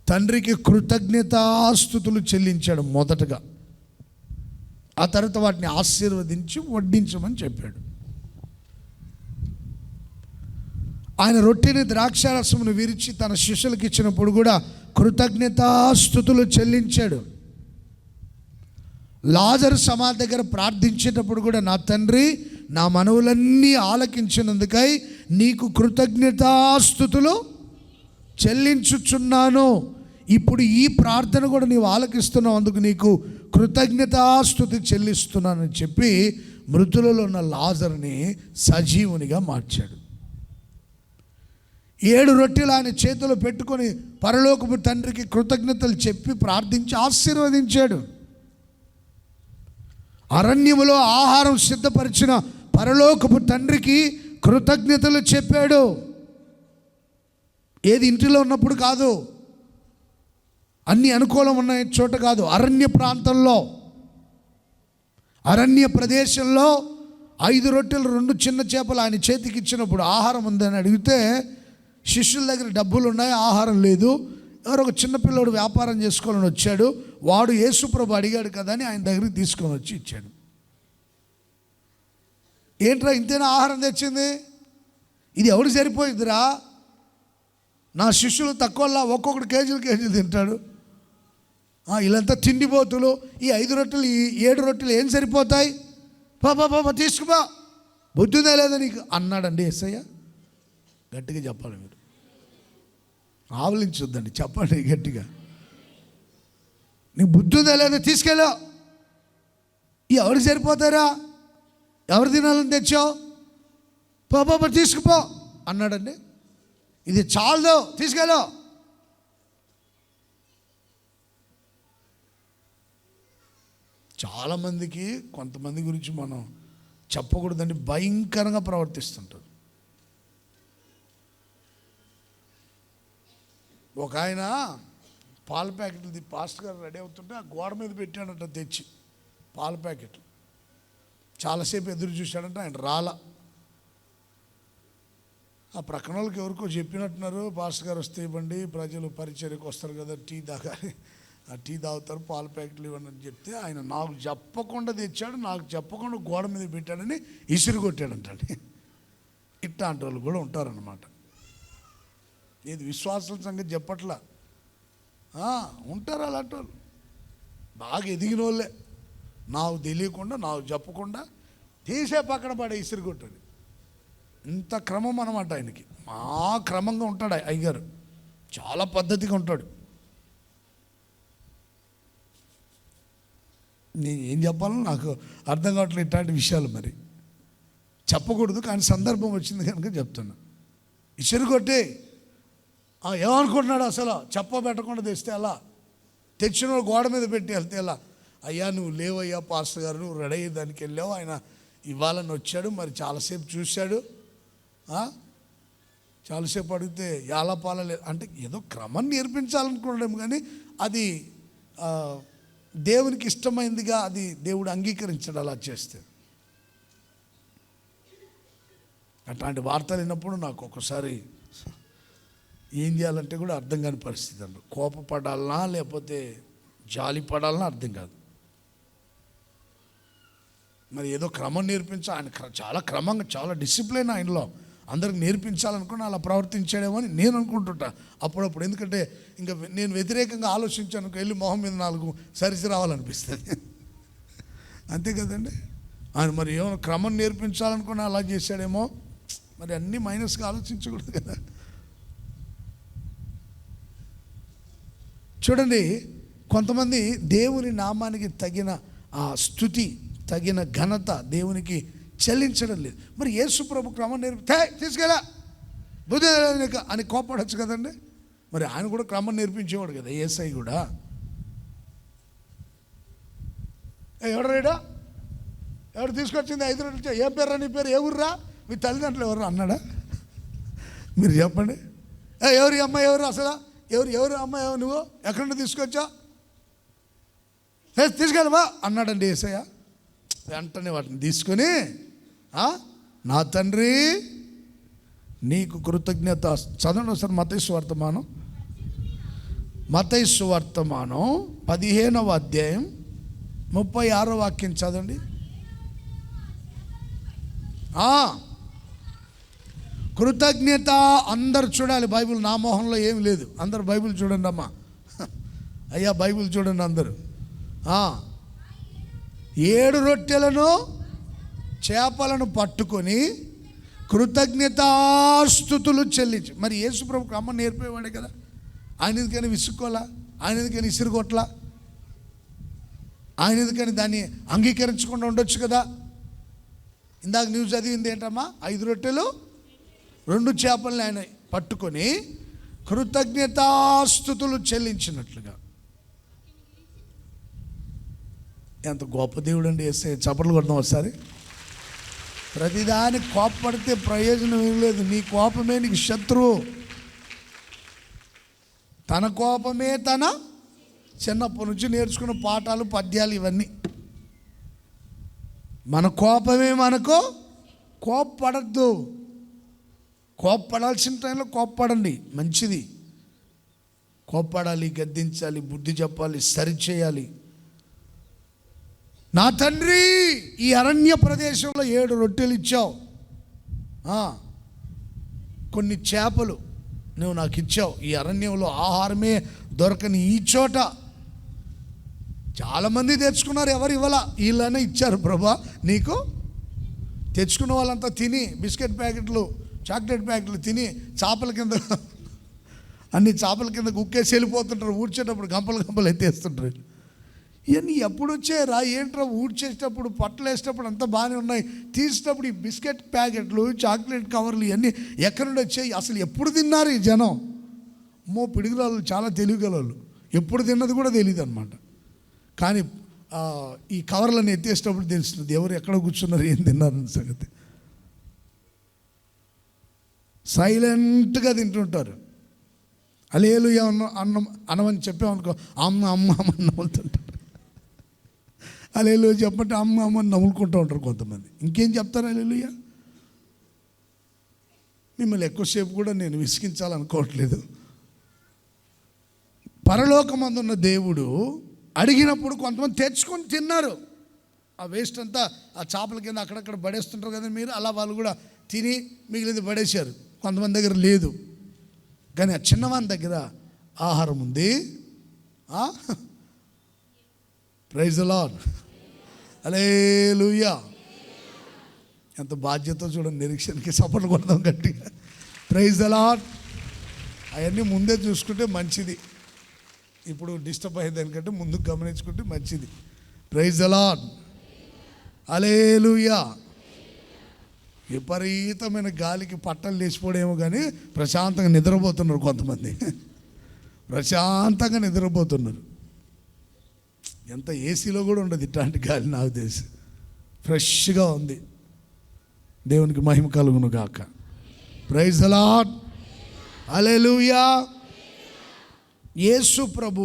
తండ్రికి కృతజ్ఞతాస్తుతులు చెల్లించాడు మొదటగా. ఆ తర్వాత వాటిని ఆశీర్వదించి వడ్డించమని చెప్పాడు. ఆయన రొట్టెని ద్రాక్షారసమును విరిచి తన శిష్యులకు ఇచ్చినప్పుడు కూడా కృతజ్ఞతాస్తుతులు చెల్లించాడు. లాజరు సమాధి దగ్గర ప్రార్థించేటప్పుడు కూడా నా తండ్రి నా మనవులన్నీ ఆలకించినందుకై నీకు కృతజ్ఞతాస్తుతులు చెల్లించుచున్నాను. ఇప్పుడు ఈ ప్రార్థన కూడా నీవు ఆలకిస్తున్నావు, అందుకు నీకు కృతజ్ఞతాస్తుతి చెల్లిస్తున్నానని చెప్పి మృతులలో ఉన్న లాజరుని సజీవునిగా మార్చాడు. 7 రొట్టెలు ఆయన చేతిలో పెట్టుకొని పరలోకపు తండ్రికి కృతజ్ఞతలు చెప్పి ప్రార్థించి ఆశీర్వదించాడు. అరణ్యములో ఆహారం సిద్ధపరిచిన పరలోకపు తండ్రికి కృతజ్ఞతలు చెప్పాడు. ఏది ఇంటిలో ఉన్నప్పుడు కాదు, అన్ని అనుకూలం ఉన్న చోట కాదు, అరణ్య ప్రాంతంలో, అరణ్య ప్రదేశంలో 5 రొట్టెలు 2 చిన్న చేపలు ఆయన చేతికి ఇచ్చినప్పుడు ఆహారం ఉందని అడిగితే శిష్యుల దగ్గర డబ్బులు ఉన్నాయి, ఆహారం లేదు. ఎవరో ఒక చిన్నపిల్లడు వ్యాపారం చేసుకోవాలని వచ్చాడు, వాడు యేసుప్రభు అడిగాడు కదా అని ఆయన దగ్గరికి తీసుకొని వచ్చి ఇచ్చాడు. ఏంట్రా ఇంతేనా ఆహారం తెచ్చింది, ఇది ఎవడు సరిపోయిందిరా, నా శిష్యులు తక్కువలా ఒక్కొక్కడు కేజీలు తింటాడు, వీళ్ళంతా తిండిపోతులు, ఈ 5 రొట్టెలు ఈ 7 రొట్టెలు ఏం సరిపోతాయి, పాపా తీసుకుపా, బుద్ధిదే లేదా నీకు అన్నాడండి యేసయ్య. గట్టిగా చెప్పాలి, మీరు ఆవలించొద్దండి, చెప్పండి గట్టిగా. నీకు బుద్ధి ఉందా లేదా, తీసుకెళ్ళా, ఈ ఎవరికి సరిపోతారా, ఎవరు తినాలని తెచ్చావు, పాపా తీసుకుపో అన్నాడండి. ఇది చాలదు, తీసుకెళ్ళా. చాలామందికి కొంతమంది గురించి మనం చెప్పకూడదండి, భయంకరంగా ప్రవర్తిస్తుంటారు. ఒక ఆయన పాల ప్యాకెట్లు పాస్టర్ గారు రెడీ అవుతుంటే ఆ గోడ మీద పెట్టాడంట తెచ్చి పాల ప్యాకెట్లు. చాలాసేపు ఎదురు చూశాడంటే ఆయన రాలా. ఆ ప్రక్కన వాళ్ళకి ఎవరికో చెప్పినట్టున్నారు, పాస్టర్ గారు వస్తే ఇవ్వండి, ప్రజలు పరిచర్యకు వస్తారు కదా, టీ తాగాలి, ఆ టీ తాగుతారు, పాల ప్యాకెట్లు ఇవ్వండి అని చెప్తే ఆయన నాకు చెప్పకుండా తెచ్చాడు, నాకు చెప్పకుండా గోడ మీద పెట్టాడని ఇసురు కొట్టాడంటండి. ఇట్లాంటి వాళ్ళు కూడా ఉంటారన్నమాట. ఏది విశ్వాసాల సంగతి చెప్పట్లా, ఉంటారు అలాంటి వాళ్ళు, బాగా ఎదిగిన వాళ్ళే, నాకు తెలియకుండా నాకు చెప్పకుండా తీసే పక్కన పడే ఇసురు కొట్టాడు. ఇంత క్రమం అన్నమాట ఆయనకి, మా క్రమంగా ఉంటాడు అయ్యగారు, చాలా పద్ధతిగా ఉంటాడు. నేను ఏం చెప్పాలో నాకు అర్థం కావట్లేదు ఇట్లాంటి విషయాలు, మరి చెప్పకూడదు కానీ సందర్భం వచ్చింది కనుక చెప్తున్నా. ఇసురు కొట్టి ఏమనుకుంటున్నాడు అసలు, చెప్పబెట్టకుండా తెస్తే అలా, తెచ్చిన గోడ మీద పెట్టి వెళ్తే ఎలా, అయ్యా నువ్వు లేవయ్యా పాస్టర్ గారు, నువ్వు రెడీ అయ్యి దానికి వెళ్ళావు, ఆయన ఇవ్వాలని వచ్చాడు, మరి చాలాసేపు చూశాడు, చాలాసేపు అడిగితే యాలపాల అంటే ఏదో క్రమం నేర్పించాలనుకోవడం, కానీ అది దేవునికి ఇష్టమైందిగా అది దేవుడు అంగీకరించడు అలా చేస్తే. అట్లాంటి వార్తలు విన్నప్పుడు నాకు ఒకసారి ఏం చేయాలంటే కూడా అర్థం కాని పరిస్థితి అండి. కోపపడాలనా లేకపోతే జాలి పడాలనా అర్థం కాదు. మరి ఏదో క్రమం ఆయన చాలా క్రమంగా, చాలా డిసిప్లిన్ ఆయనలో అందరికి నేర్పించాలనుకుని అలా ప్రవర్తించాడేమో అని నేను అనుకుంటుంటా అప్పుడప్పుడు. ఎందుకంటే ఇంకా నేను వ్యతిరేకంగా ఆలోచించాను, వెళ్ళి మొహం మీద 4 సరిసి రావాలనిపిస్తుంది. అంతే కదండి. ఆయన మరి ఏమైనా క్రమం నేర్పించాలనుకుని అలా చేశాడేమో. మరి అన్నీ మైనస్గా ఆలోచించకూడదు కదా. చూడండి, కొంతమంది దేవుని నామానికి తగిన ఆ స్తుతి, తగిన ఘనత దేవునికి చెల్లించడం లేదు. మరి యేసు ప్రభు క్రమం తీసుకెళ్ళా బుద్ధి అని కోపడచ్చు కదండి. మరి ఆయన కూడా క్రమం నేర్పించేవాడు కదా, యేసై కూడా. ఎవరు తీసుకొచ్చింది 5 రొట్టెలు? ఏం పేరు నీ పేరు? ఏ ఊర్రా? మీ తల్లిదండ్రులు ఎవరు అన్నాడా? మీరు చెప్పండి. ఎవరి అమ్మాయి ఎవరు అసలు? ఎవరు అమ్మాయి నువ్వు? ఎక్కడి నుండి తీసుకొచ్చా? తీసుకెళ్ళవా అన్నాడండి యేసయ్య. వెంటనే వాటిని తీసుకొని, నా తండ్రి నీకు కృతజ్ఞత. చదవండి ఒకసారి మత్తయి సువార్తమానం 15వ అధ్యాయం 36వ వాక్యం చదవండి. కృతజ్ఞత అందరు చూడాలి. బైబిల్ నా మోహంలో ఏమి లేదు. అందరు బైబిల్ చూడండి అమ్మా. అయ్యా బైబిల్ చూడండి అందరు. 7 రొట్టెలను చేపలను పట్టుకొని కృతజ్ఞతాస్తుతులు చెల్లించి. మరి యేసు ప్రభుకు అమ్మ నేర్పేవాడే కదా. ఆయన ఎందుకని విసుక్కోలా? ఆయన ఎందుకని ఇసురుగొట్లా? ఆయన ఎందుకని దాన్ని అంగీకరించకుండా ఉండొచ్చు కదా. ఇందాక నువ్వు చదివింది ఏంటమ్మా? 5 రొట్టెలు 2 చేపలను ఆయన పట్టుకొని కృతజ్ఞతాస్తుతులు చెల్లించినట్లుగా. ఎంత గొప్ప దేవుడు అండి యేసయ్య. చప్పట్లు కొడదాం ఒకసారి. ప్రతిదానికి కోపపడితే ప్రయోజనం ఏం లేదు. నీ కోపమే నీకు శత్రువు. తన కోపమే తన చిన్నప్పటి నుంచి నేర్చుకున్న పాఠాలు, పద్యాలు ఇవన్నీ. మన కోపమే మనకు. కోపపడద్దు. కోపపడాల్సిన టైంలో కోపపడండి, మంచిది. కోపపడాలి, గద్దించాలి, బుద్ధి చెప్పాలి, సరిచేయాలి. నా తండ్రి, ఈ అరణ్య ప్రదేశంలో 7 రొట్టెలు ఇచ్చావు, కొన్ని చేపలు నువ్వు నాకు ఇచ్చావు. ఈ అరణ్యంలో ఆహారమే దొరకని ఈ చోట చాలామంది తెచ్చుకున్నారు, ఎవరు ఇవ్వాల? వీళ్ళనే ఇచ్చారు ప్రభా నీకు. తెచ్చుకున్న వాళ్ళంతా తిని బిస్కెట్ ప్యాకెట్లు, చాక్లెట్ ప్యాకెట్లు తిని చేపల కింద అన్ని చేపల కింద కుక్కేసి వెళ్ళిపోతుంటారు. ఊడ్చేటప్పుడు గంపలు ఎత్తేస్తుంటారు. ఇవన్నీ ఎప్పుడు వచ్చాయరా? ఏంట్రా ఊడ్చేటప్పుడు, పట్టలు వేసేటప్పుడు అంతా బాగానే ఉన్నాయి, తీసేటప్పుడు ఈ బిస్కెట్ ప్యాకెట్లు, చాక్లెట్ కవర్లు ఇవన్నీ ఎక్కడి నుండి వచ్చాయి? అసలు ఎప్పుడు తిన్నారు ఈ జనం? పిడుగుల చాలా తెలివిగలవాళ్ళు. ఎప్పుడు తిన్నది కూడా తెలియదు అనమాట. కానీ ఈ కవర్లను ఎత్తేసేటప్పుడు తెలుస్తుంది ఎవరు ఎక్కడ కూర్చున్నారు, ఏం తిన్నారని సంగతి. సైలెంట్గా తింటుంటారు. హల్లెలూయా అన్నమని చెప్పామనుకో, అమ్మ అని నవ్వుతుంటారు. హల్లెలూయా చెప్పంటే అమ్మ అని నవ్వుకుంటూ ఉంటారు కొంతమంది. ఇంకేం చెప్తారు హల్లెలూయా? మిమ్మల్ని ఎక్కువసేపు కూడా నేను విసిగించాలనుకోవట్లేదు. పరలోకమందున్న దేవుడు అడిగినప్పుడు కొంతమంది తెచ్చుకొని తిన్నారు. ఆ వేస్ట్ అంతా ఆ చేపల కింద అక్కడక్కడ పడేస్తుంటారు కదా మీరు, అలా వాళ్ళు కూడా తిని మిగిలింది పడేశారు. కొంతమంది దగ్గర లేదు, కానీ ఆ చిన్నవాని దగ్గర ఆహారం ఉంది. Praise the Lord. హల్లెలూయా. ఎంత బాధ్యత చూడండి. నిరీక్షణకి సపోర్ట్ కొడదాం గట్టిగా. Praise the Lord. అవన్నీ ముందే చూసుకుంటే మంచిది. ఇప్పుడు డిస్టర్బ్ అయ్యే దానికంటే ముందు గమనించుకుంటే మంచిది. Praise the Lord. హల్లెలూయా. విపరీతమైన గాలికి పట్టలు లేచిపోవడేమో కానీ ప్రశాంతంగా నిద్రపోతున్నారు కొంతమంది. ప్రశాంతంగా నిద్రపోతున్నారు. ఎంత ఏసీలో కూడా ఉండదు ఇట్లాంటి గాలి నాకు తెలిసి. ఫ్రెష్గా ఉంది. దేవునికి మహిమ కలుగును గాక. Praise the Lord. Hallelujah. Yesu ప్రభు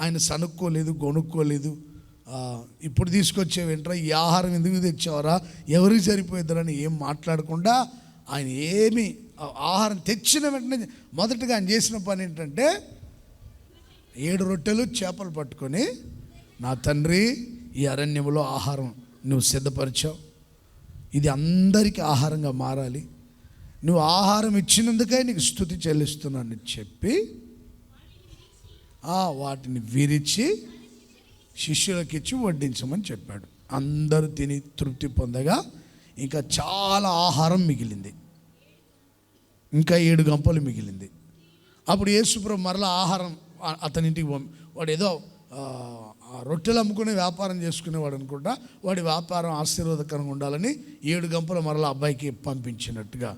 ఆయన సనుక్కోలేదు, గొనుక్కోలేదు. ఇప్పుడు తీసుకొచ్చేవేంట్రా, ఈ ఆహారం ఎందుకు తెచ్చావరా, ఎవరికి సరిపోయిద్దరని ఏం మాట్లాడకుండా ఆయన ఏమి ఆహారం తెచ్చిన వెంటనే మొదటగా ఆయన చేసిన పని ఏంటంటే 7 రొట్టెలు చేపలు పట్టుకొని, నా తండ్రి ఈ అరణ్యంలో ఆహారం నువ్వు సిద్ధపరిచావు, ఇది అందరికీ ఆహారంగా మారాలి, నువ్వు ఆహారం ఇచ్చినందుకే నీకు స్తుతి చెల్లిస్తున్నానని చెప్పి వాటిని విరిచి శిష్యులకు ఇచ్చి వడ్డించమని చెప్పాడు. అందరూ తిని తృప్తి పొందగా ఇంకా చాలా ఆహారం మిగిలింది, ఇంకా 7 గంపలు మిగిలింది. అప్పుడు యేసుప్రభు మరలా ఆహారం అతనింటికి వాడు ఏదో రొట్టెలు అమ్ముకునే వ్యాపారం చేసుకునేవాడు అనుకుంటా, వాడి వ్యాపారం ఆశీర్వాదకరంగా ఉండాలని 7 గంపలు మరలా అబ్బాయికి పంపించినట్టుగా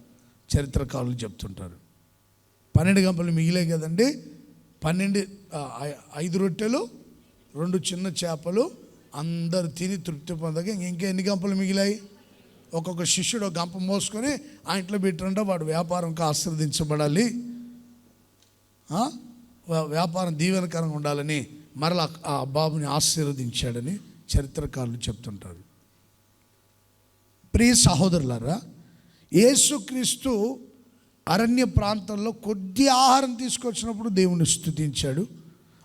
చరిత్రకారులు చెప్తుంటారు. 12 గంపలు మిగిలే కదండి. 5 రొట్టెలు 2 చిన్న చేపలు అందరు తిని తృప్తి పొందగా ఇంకా ఎన్ని గంపలు మిగిలాయి? ఒక్కొక్క శిష్యుడు ఒక గంప మోసుకొని ఆ ఇంట్లో పెట్టినంటే వాడు వ్యాపారంకి ఆశీర్వదించబడాలి, వ్యాపారం దీవెనకరంగా ఉండాలని మరలా ఆ బాబుని ఆశీర్వదించాడని చరిత్రకారులు చెప్తుంటారు. ప్రియ సహోదరులారా, యేసుక్రీస్తు అరణ్య ప్రాంతంలో కొద్ది ఆహారం తీసుకొచ్చినప్పుడు దేవుణ్ణి స్తుతించాడు,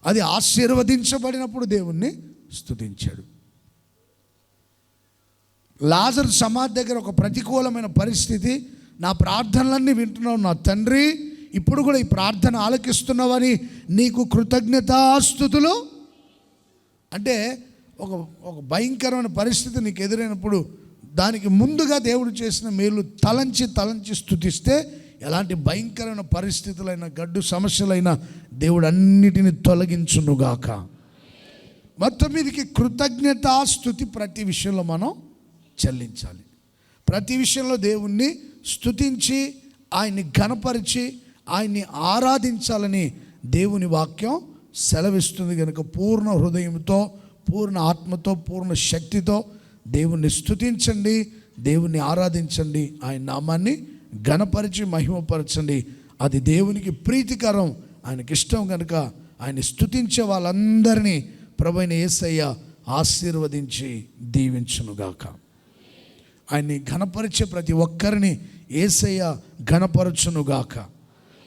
అది ఆశీర్వదించబడినప్పుడు దేవుణ్ణి స్తుతించాడు. లాజరు సమాధి దగ్గర ఒక ప్రతికూలమైన పరిస్థితి, నా ప్రార్థనలన్నీ వింటున్నావు నా తండ్రి, ఇప్పుడు కూడా ఈ ప్రార్థన ఆలకిస్తున్నావని నీకు కృతజ్ఞతాస్తుతులు. అంటే ఒక భయంకరమైన పరిస్థితి నీకు ఎదురైనప్పుడు దానికి ముందుగా దేవుడు చేసిన మేలు తలంచి స్తుతిస్తే ఎలాంటి భయంకరమైన పరిస్థితులైన గడ్డు సమస్యలైన దేవుడు అన్నిటిని తొలగించునుగాక. మొత్తం మీదకి కృతజ్ఞతాస్తుతి ప్రతి విషయంలో మనం చెల్లించాలి. ప్రతి విషయంలో దేవుణ్ణి స్తుతించి ఆయన్ని ఘనపరిచి ఆయన్ని ఆరాధించాలని దేవుని వాక్యం సెలవిస్తుంది. కనుక పూర్ణ హృదయంతో, పూర్ణ ఆత్మతో, పూర్ణ శక్తితో దేవుణ్ణి స్తుతించండి, దేవుణ్ణి ఆరాధించండి, ఆయన నామాన్ని ఘనపరిచి మహిమపరచండి. అది దేవునికి ప్రీతికరం, ఆయనకి ఇష్టం. కనుక ఆయన స్తుతించే వాళ్ళందరినీ ప్రభువైన యేసయ్య ఆశీర్వదించి దీవించునుగాక. ఆయన్ని ఘనపరిచే ప్రతి ఒక్కరిని యేసయ్య ఘనపరచునుగాక.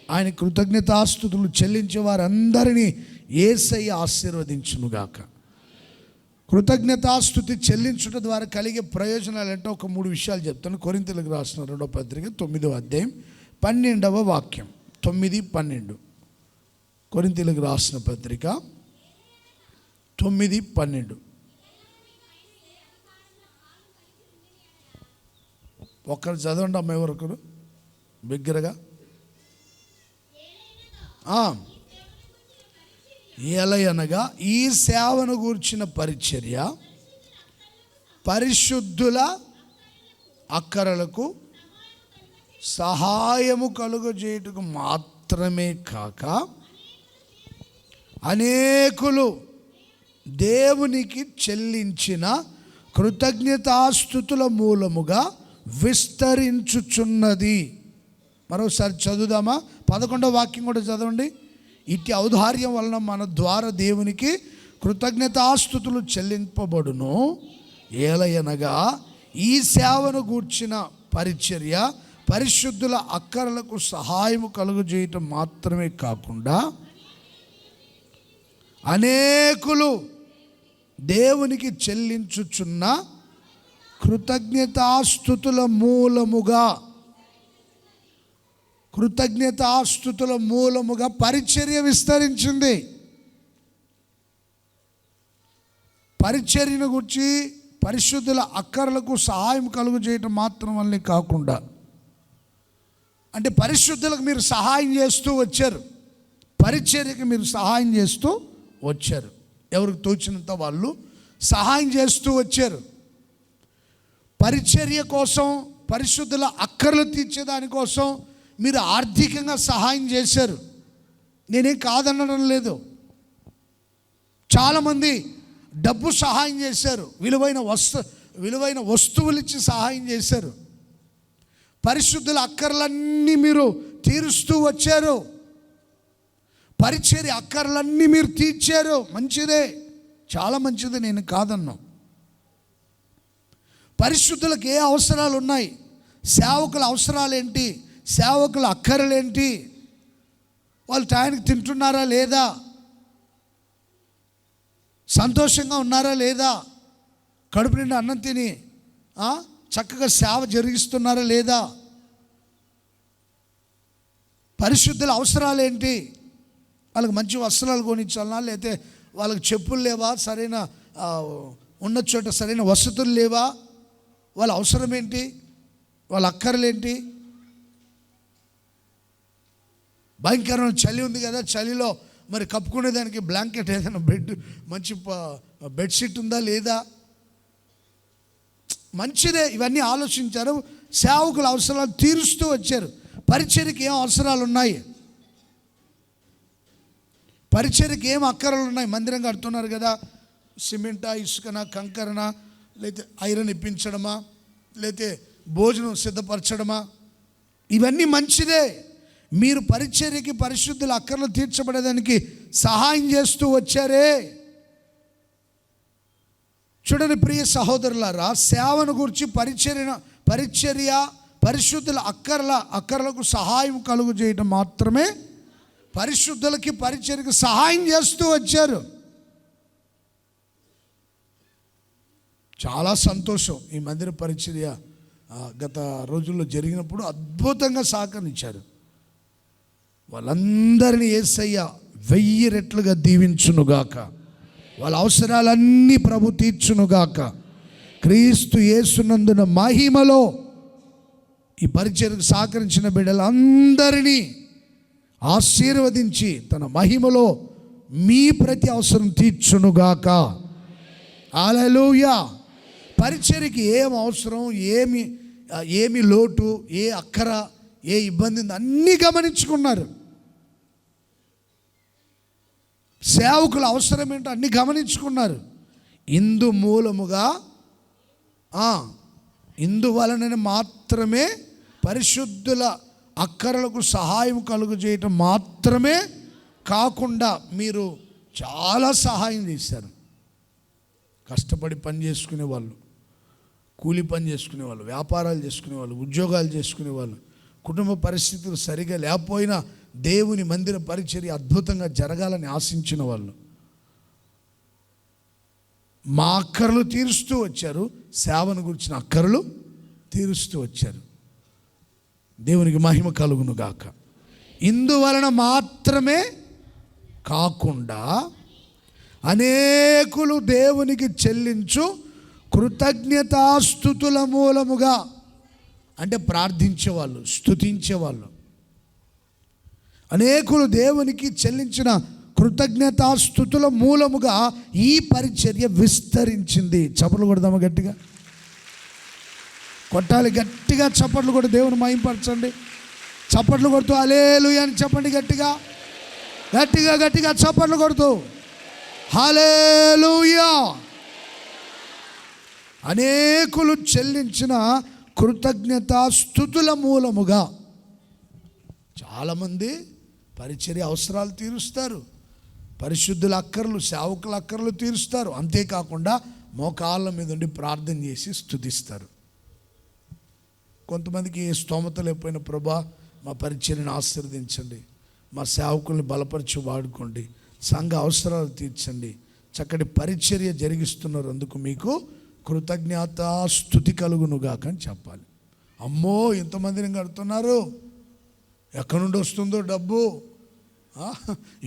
ఆయన కృతజ్ఞతాస్తుతులు చెల్లించే వారందరినీ యేసయ్య ఆశీర్వదించునుగాక. కృతజ్ఞతాస్తుతి చెల్లించుట ద్వారా కలిగే ప్రయోజనాలు ఏంటో ఒక 3 విషయాలు చెప్తాను. కొరింథీయులకు రాసిన 2వ పత్రిక 9వ అధ్యాయం 12వ వాక్యం. 9-12 కొరింథీయులకు రాసిన పత్రిక 9-12. ఒక్కరు చదవండి అమ్మాయి వరకు బిగ్గరగా. ఎలయనగా ఈ సేవను గూర్చిన పరిచర్య పరిశుద్ధుల అక్కరలకు సహాయము కలుగజేయుటకు మాత్రమే కాక అనేకులు దేవునికి చెల్లించిన కృతజ్ఞతాస్తుతుల మూలముగా విస్తరించుచున్నది. మరోసారి చదువుదామా? 11వ వాక్యం కూడా చదవండి. ఇట్టి ఔదార్యం వలన మన ద్వారా దేవునికి కృతజ్ఞతాస్తుతులు చెల్లింపబడును. ఏలయనగా ఈ సేవను గూర్చిన పరిచర్య పరిశుద్ధుల అక్కరలకు సహాయము కలుగజేయటం మాత్రమే కాకుండా అనేకులు దేవునికి చెల్లించుచున్న కృతజ్ఞతాస్తుతుల మూలముగా పరిచర్య విస్తరించింది. పరిచర్యను గురించి పరిశుద్ధుల అక్కర్లకు సహాయం కలుగు చేయటం మాత్రం వల్లే కాకుండా, అంటే పరిశుద్ధులకు మీరు సహాయం చేస్తూ వచ్చారు, పరిచర్యకి మీరు సహాయం చేస్తూ వచ్చారు. ఎవరికి తోచినంత వాళ్ళు సహాయం చేస్తూ వచ్చారు. పరిచర్య కోసం, పరిశుద్ధుల అక్కర్లు తీర్చేదానికోసం మీరు ఆర్థికంగా సహాయం చేశారు. నేనేం కాదనడం లేదు. చాలామంది డబ్బు సహాయం చేశారు, విలువైన వస్తువులు ఇచ్చి సహాయం చేశారు. పరిశుద్ధుల అక్కర్లన్నీ మీరు తీరుస్తూ వచ్చారు. పరిచర్య అక్కర్లన్నీ మీరు తీర్చారు. మంచిదే, చాలా మంచిది, నేను కాదన్నా. పరిశుద్ధులకు ఏ అవసరాలు ఉన్నాయి, సేవకుల అవసరాలు ఏంటి, సేవకుల అక్కరలేంటి, వాళ్ళు టైంకి తింటున్నారా లేదా, సంతోషంగా ఉన్నారా లేదా, కడుపు నిండా అన్నం తిని చక్కగా సేవ జరిగిస్తున్నారా లేదా, పరిశుద్ధుల అవసరాలు ఏంటి, వాళ్ళకి మంచి వస్త్రాలు కొనిచ్చాలనా, లేకపోతే వాళ్ళకి చెప్పులు లేవా, సరైన ఉన్న చోట సరైన వసతులు లేవా, వాళ్ళ అవసరం ఏంటి, వాళ్ళ అక్కర్లేంటి. భయంకరమైన చలి ఉంది కదా, చలిలో మరి కప్పుకునేదానికి బ్లాంకెట్ ఏదైనా మంచి బెడ్షీట్ ఉందా లేదా, మంచిదే. ఇవన్నీ ఆలోచించారు. సేవకుల అవసరాలు తీరుస్తూ వచ్చారు. పరిచర్యకి ఏం అవసరాలు ఉన్నాయి, పరిచర్యకి ఏం అక్కరలు ఉన్నాయి. మందిరం కడుతున్నారు కదా, సిమెంటా, ఇసుకనా, కంకరనా, లేకపోతే ఐరన్ ఇప్పించడమా, లేకపోతే భోజనం సిద్ధపరచడమా, ఇవన్నీ మంచిదే. మీరు పరిచర్యకి పరిశుద్ధుల అక్కర్లు తీర్చబడేదానికి సహాయం చేస్తూ వచ్చారే. చూడండి ప్రియ సహోదరులారా, సేవను గురించి పరిచర్య పరిశుద్ధుల అక్కర్లకు సహాయం కలుగు చేయడం మాత్రమే, పరిశుద్ధులకి పరిచర్యకు సహాయం చేస్తూ వచ్చారు. చాలా సంతోషం. ఈ మందిర పరిచర్య గత రోజుల్లో జరిగినప్పుడు అద్భుతంగా సహకరించారు. వాళ్ళందరినీ యేసయ్య 1000 రెట్లుగా దీవించునుగాక. వాళ్ళ అవసరాలన్నీ ప్రభు తీర్చునుగాక. క్రీస్తు యేసునందున మహిమలో ఈ పరిచర్యకు సహకరించిన బిడ్డలందరినీ ఆశీర్వదించి తన మహిమలో మీ ప్రతి అవసరం తీర్చునుగాక. హల్లెలూయా. పరిచర్యకి ఏం అవసరం, ఏమి లోటు, ఏ అక్కర, ఏ ఇబ్బంది ఉంది అన్నీ గమనించుకున్నారు. సేవకుల అవసరం ఏంటో అన్నీ గమనించుకున్నారు. ఇందువలన మాత్రమే పరిశుద్ధుల అక్కరలకు సహాయం కలుగు చేయటం మాత్రమే కాకుండా మీరు చాలా సహాయం చేశారు. కష్టపడి పని చేసుకునే వాళ్ళు, కూలి పని చేసుకునే వాళ్ళు, వ్యాపారాలు చేసుకునే వాళ్ళు, ఉద్యోగాలు చేసుకునే వాళ్ళు, కుటుంబ పరిస్థితులు సరిగా లేకపోయినా దేవుని మందిర పరిచర్య అద్భుతంగా జరగాలని ఆశించిన వాళ్ళు మా అక్కర్లు తీరుస్తూ వచ్చారు. సేవను గురించిన అక్కర్లు తీరుస్తూ వచ్చారు. దేవునికి మహిమ కలుగును గాక. ఇందువలన మాత్రమే కాకుండా అనేకులు దేవునికి చెల్లించు కృతజ్ఞతాస్తుతుల మూలముగా, అంటే ప్రార్థించేవాళ్ళు, స్తుతించేవాళ్ళు, అనేకులు దేవునికి చెల్లించిన కృతజ్ఞతాస్తుతుల మూలముగా ఈ పరిచర్య విస్తరించింది. చప్పట్లు కొడదామా గట్టిగా? కొట్టాలి, గట్టిగా చప్పట్లు కొట్టి దేవుని మహిమపరచండి. చప్పట్లు కొడుతూ హల్లెలూయా అని చెప్పండి. గట్టిగా గట్టిగా గట్టిగా చప్పట్లు కొడుతూ హల్లెలూయా. అనేకులు చెల్లించిన కృతజ్ఞతాస్తుతుల మూలముగా చాలామంది పరిచర్య అవసరాలు తీరుస్తారు, పరిశుద్ధుల అక్కర్లు, సేవకుల అక్కర్లు తీరుస్తారు. అంతేకాకుండా మోకాళ్ళ మీద ఉండి ప్రార్థన చేసి స్తుతిస్తారు. కొంతమందికి ఏ స్తోమత లేకపోయిన ప్రభా మా పరిచర్యను ఆశీర్వదించండి, మా సేవకుల్ని బలపరిచి వాడుకోండి, సంఘ అవసరాలు తీర్చండి, చక్కటి పరిచర్య జరిగిస్తున్నారు, అందుకు మీకు కృతజ్ఞతాస్తుతి కలుగునుగాక అని చెప్పాలి. అమ్మో ఇంతమందిని కడుతున్నారు, ఎక్కడి నుండి వస్తుందో డబ్బు,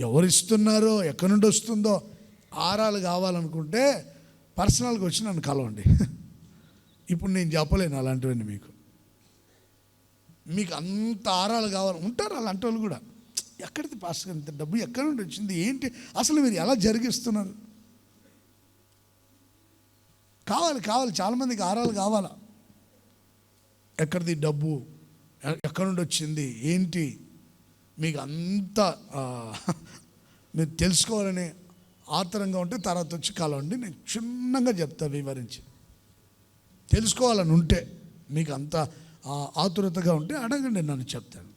ఎవరిస్తున్నారో, ఎక్కడి నుండి వస్తుందో. ఆరాలు కావాలనుకుంటే పర్సనల్గా వచ్చి నన్ను కలవండి. ఇప్పుడు నేను చెప్పలేను అలాంటివన్నీ. మీకు అంత ఆరాలు కావాలి ఉంటారు అలాంటి వాళ్ళు కూడా. ఎక్కడిది పాస్టర్ ఇంత డబ్బు ఎక్కడి నుండి వచ్చింది ఏంటి, అసలు మీరు ఎలా జరిగిస్తున్నారు? కావాలి చాలామందికి ఆరాలు కావాలా. ఎక్కడిది డబ్బు, ఎక్కడి నుండి వచ్చింది ఏంటి, మీకు అంతా మీరు తెలుసుకోవాలని ఆతరంగా ఉంటే తర్వాత వచ్చి కలవండి, నేను చిన్నగా చెప్తా వివరించి. తెలుసుకోవాలని ఉంటే, మీకు అంత ఆతురతగా ఉంటే అడగండి, నన్ను చెప్తాను.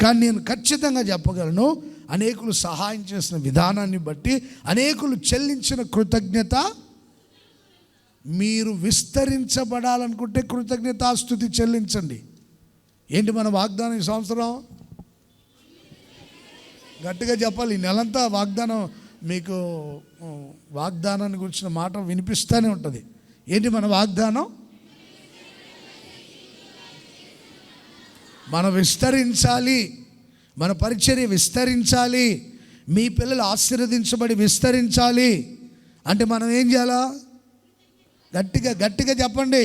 కానీ నేను ఖచ్చితంగా చెప్పగలను, అనేకులు సహాయం చేసిన విధానాన్ని బట్టి, అనేకులు చెల్లించిన కృతజ్ఞత, మీరు విస్తరించబడాలనుకుంటే కృతజ్ఞతాస్తుతి చెల్లించండి. ఏంటి మన వాగ్దానం ఈ సంవత్సరం? గట్టిగా చెప్పాలి. ఈ నెలంతా వాగ్దానం, మీకు వాగ్దానాన్ని గురించిన మాట వినిపిస్తూనే ఉంటుంది. ఏంటి మన వాగ్దానం? మనం విస్తరించాలి, మన పరిచర్య విస్తరించాలి, మీ పిల్లలు ఆశీర్వదించబడి విస్తరించాలి అంటే మనం ఏం చేయాలా? గట్టిగా గట్టిగా చెప్పండి.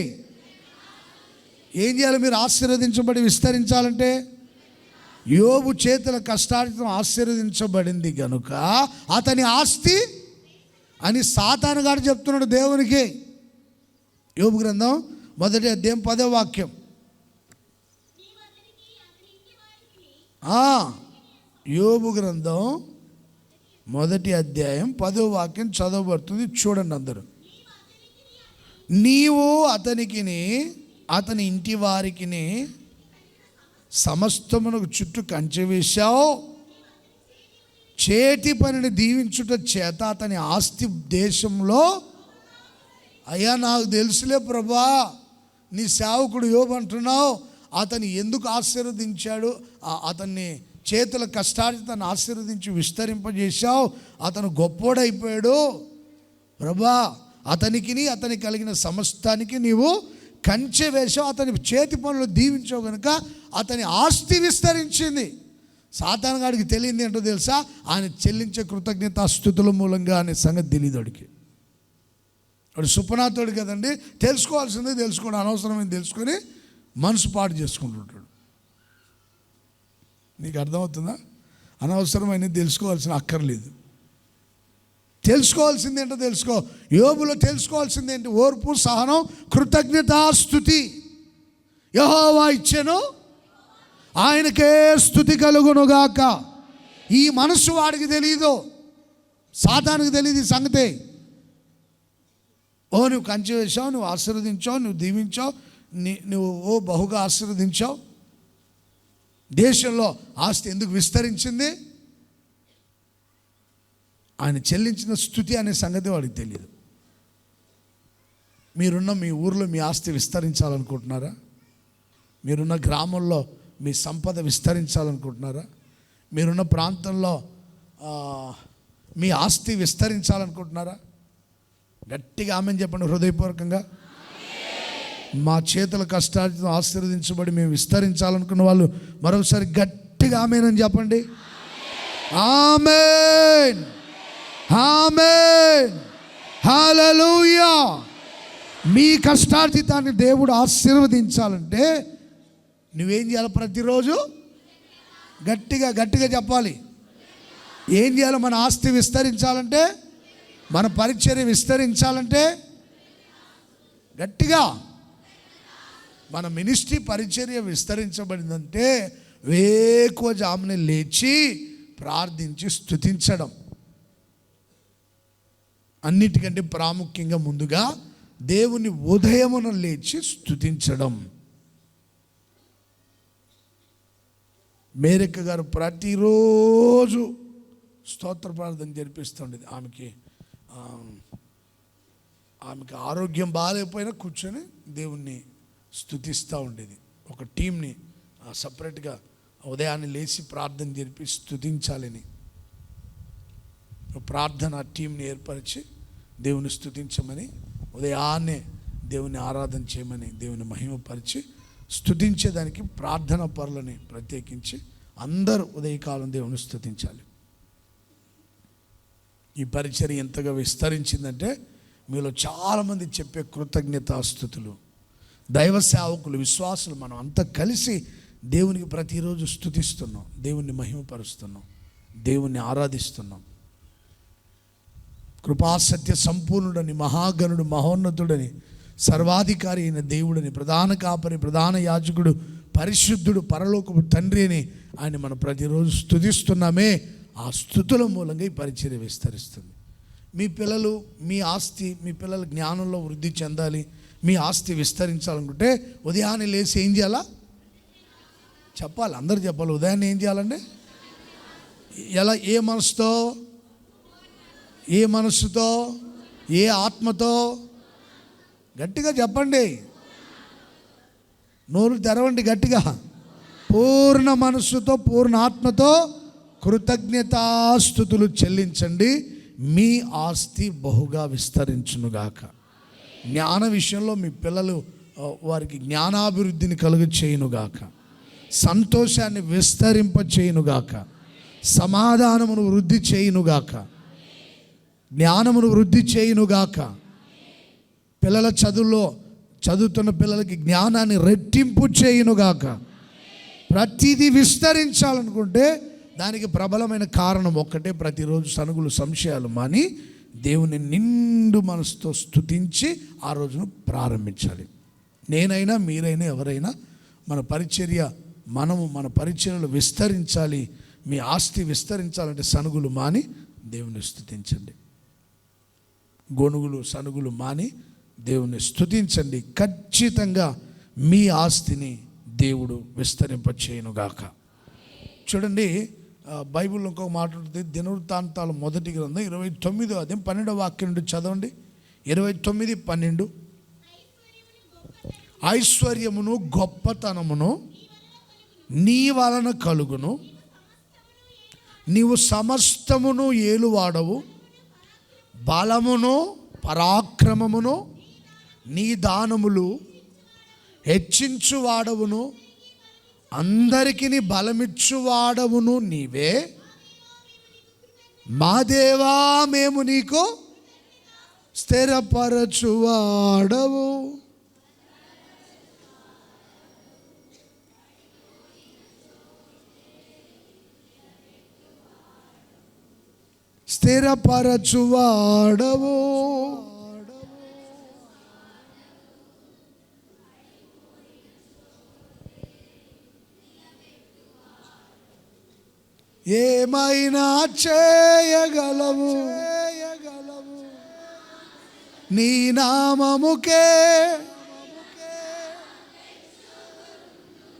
ఏం చేయాలి? మీరు ఆశీర్వదించబడి విస్తరించాలంటే, యోబు చేతుల కష్టార్జితం ఆశీర్వదించబడింది గనుక అతని ఆస్తి అని సాతాను గారు చెప్తున్నాడు దేవునికి. యోబు గ్రంథం 1వ అధ్యాయం 10వ వాక్యం. యోబు గ్రంథం 1వ అధ్యాయం 10వ వాక్యం చదవబడుతుంది, చూడండి అందరూ. నీవు అతనికిని అతని ఇంటి వారికిని సమస్తమునకు చుట్టూ కంచె వేశావు, చేతి పనిని దీవించుట చేత అతని ఆస్తి దేశంలో. అయ్యా నాకు తెలుసులే ప్రభా, నీ సేవకుడు యోబు అంటున్నావు, అతన్ని ఎందుకు ఆశీర్వదించాడు? అతన్ని చేతుల కష్టార్జితాన్ని ఆశీర్వదించి విస్తరింపజేశావు, అతను గొప్పోడైపోయాడు ప్రభా. అతనికిని అతనికి కలిగిన సమస్తానికి నీవు కంచె వేశావు, అతని చేతి పనులు దీవించావు కనుక అతని ఆస్తి విస్తరించింది. సాతాను గాడికి తెలియంది ఏంటో తెలుసా? ఆయన చెల్లించే కృతజ్ఞతాస్తుతుల మూలంగా అనే సంగతి తెలియదు వాడికి. వాడు సుపనాథుడు కదండి, తెలుసుకోవాల్సిందే తెలుసుకోండి, అనవసరమైంది తెలుసుకొని మనసు పాటు చేసుకుంటుంటాడు. నీకు అర్థమవుతుందా? అనవసరమైనది తెలుసుకోవాల్సిన అక్కర్లేదు. తెలుసుకోవాల్సింది ఏంటో తెలుసుకో. యోబులో తెలుసుకోవాల్సింది ఏంటి? ఓర్పు, సహనం, కృతజ్ఞతాస్తుతి. యెహోవా ఇచ్చెను, ఆయనకే స్తుతి కలుగునుగాక. ఈ మనసు వాడికి తెలియదు, సాతానుకు తెలియదు ఈ సంగతే. నువ్వు కంచె వేసావు, నువ్వు ఆశీర్వదించావు, నువ్వు దీవించావు, నువ్వు బహుగా ఆశీర్వదించావు, దేశంలో ఆస్తి ఎందుకు విస్తరించింది? ఆయన చెల్లించిన స్తుతి అనే సంగతి వాడికి తెలియదు. మీరున్న మీ ఊరిలో మీ ఆస్తి విస్తరించాలనుకుంటున్నారా? మీరున్న గ్రామంలో మీ సంపద విస్తరించాలనుకుంటున్నారా? మీరున్న ప్రాంతంలో మీ ఆస్తి విస్తరించాలనుకుంటున్నారా? గట్టిగా ఆమెన్ చెప్పండి హృదయపూర్వకంగా. మా చేతుల కష్టార్జితం ఆశీర్వదించబడి మేము విస్తరించాలనుకున్న వాళ్ళు మరొకసారి గట్టిగా ఆమెన్ అని చెప్పండి. ఆమెన్, ఆమెన్, హల్లెలూయా. మీ కష్టార్జితాన్ని దేవుడు ఆశీర్వదించాలంటే నువ్వేం చేయాలి? ప్రతిరోజు గట్టిగా గట్టిగా చెప్పాలి. ఏం చేయాలి? మన ఆస్తి విస్తరించాలంటే, మన పరిచర్య విస్తరించాలంటే గట్టిగా, మన మినిస్ట్రీ పరిచర్య విస్తరించబడిందంటే వేకువజామునే లేచి ప్రార్థించి స్తుతించడం. అన్నిటికంటే ప్రాముఖ్యంగా ముందుగా దేవుని ఉదయమున లేచి స్తుతించడం. మేరక్క గారు ప్రతిరోజు స్తోత్ర ప్రార్థన జరిపిస్తుండేది. ఆమెకి ఆరోగ్యం బాగాలేకపోయినా కూర్చొని దేవుణ్ణి స్తుతిస్తూ ఉండేది. ఒక టీంని సపరేట్గా ఉదయాన్నే లేచి ప్రార్థన జరిపి స్తుతించాలని ప్రార్థన టీంని ఏర్పరిచి దేవుని స్తుతించమని, ఉదయాన్నే దేవుని ఆరాధన చేయమని, దేవుని మహిమపరిచి స్తుతించేదానికి ప్రార్థన పరులని ప్రత్యేకించి అందరూ ఉదయకాలం దేవుని స్తుతించాలి. ఈ పరిచర్య ఎంతగా విస్తరించిందంటే మీలో చాలామంది చెప్పే కృతజ్ఞతాస్తుతులు, దైవ సేవకులు, విశ్వాసులు మనం అంతా కలిసి దేవునికి ప్రతిరోజు స్తుతిస్తున్నాం, దేవుణ్ణి మహిమపరుస్తున్నాం, దేవుణ్ణి ఆరాధిస్తున్నాం. కృపాసత్య సంపూర్ణుడని, మహాగణుడు, మహోన్నతుడని, సర్వాధికారి అయిన దేవుడని, ప్రధాన కాపరి, ప్రధాన యాజకుడు, పరిశుద్ధుడు, పరలోకపు తండ్రి అని ఆయన మనం ప్రతిరోజు స్తుతిస్తున్నామే. ఆ స్తుతుల మూలంగా ఈ పరిచర్య విస్తరిస్తుంది. మీ పిల్లలు, మీ ఆస్తి, మీ పిల్లల జ్ఞానంలో వృద్ధి చెందాలి, మీ ఆస్తి విస్తరించాలనుకుంటే ఉదయాన్నే లేచి ఏం చేయాలా? చెప్పాలి, అందరు చెప్పాలి. ఉదయాన్నే ఏం చేయాలండి? ఎలా? ఏ మనసుతో? ఏ మనసుతో? ఏ ఆత్మతో? గట్టిగా చెప్పండి, నోరు తెరవండి గట్టిగా. పూర్ణ మనస్సుతో, పూర్ణ ఆత్మతో కృతజ్ఞతాస్తుతులు చెల్లించండి, మీ ఆస్తి బహుగా విస్తరించునుగాక. జ్ఞాన విషయంలో మీ పిల్లలు వారికి జ్ఞానాభివృద్ధిని కలుగు చేయునుగాక, సంతోషాన్ని విస్తరింప చేయునుగాక, సమాధానమును వృద్ధి చేయునుగాక, జ్ఞానమును వృద్ధి చేయునుగాక. పిల్లల చదువుతున్న పిల్లలకి జ్ఞానాన్ని రెట్టింపు చేయునుగాక. ప్రతిదీ విస్తరించాలనుకుంటే దానికి ప్రబలమైన కారణం ఒక్కటే, ప్రతిరోజు సనుగులు సంశయాలు మాని దేవుని నిండు మనసుతో స్తుతించి ఆ రోజును ప్రారంభించాలి. నేనైనా మీరైనా ఎవరైనా మన పరిచర్యలు విస్తరించాలి, మీ ఆస్తి విస్తరించాలంటే సనుగులు మాని దేవుని స్తుతించండి. గొనుగులు సనుగులు మాని దేవుని స్తుతించండి. ఖచ్చితంగా మీ ఆస్తిని దేవుడు విస్తరింపచేయునుగాక. చూడండి, బైబిల్లో ఇంకొక మాట ఉంటుంది. దినవృత్తాంతాలు 1వ గ్రంథం 29వ అధ్యాయం 12వ వాక్యం నుండి చదవండి. 29:12. ఐశ్వర్యమును గొప్పతనమును నీ వలన కలుగును, నీవు సమస్తమును ఏలువాడవు, బలమును పరాక్రమమును నీ దానములు హెచ్చించువాడవును, అందరికీ బలమిచ్చువాడవును నీవే. మా దేవా, మేము నీకు స్థిరపరచువాడవు. స్థిరపరచువాడవు. ఏమైనా చేయగలవు నీ నామముకే.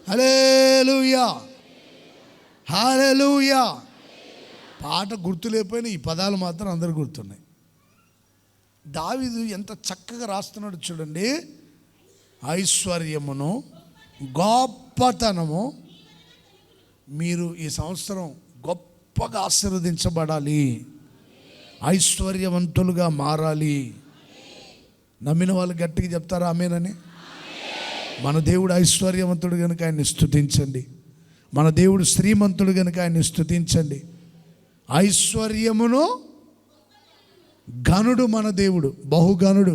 హల్లెలూయా, హల్లెలూయా. పాట గుర్తులేకపోయినా ఈ పదాలు మాత్రం అందరు గుర్తున్నాయి. దావీదు ఎంత చక్కగా రాస్తున్నాడు చూడండి. ఐశ్వర్యమును గొప్పతనము, మీరు ఈ సంవత్సరం గొప్పగా ఆశీర్వదించబడాలి, ఐశ్వర్యవంతులుగా మారాలి. నమ్మిన వాళ్ళు గట్టిగా చెప్తారా ఆమేనని? మన దేవుడు ఐశ్వర్యవంతుడు కనుక ఆయన్ని స్తుతించండి. మన దేవుడు శ్రీమంతుడు కనుక ఆయన్ని స్తుతించండి. ఐశ్వర్యమును ఘనుడు మన దేవుడు, బహుఘనుడు,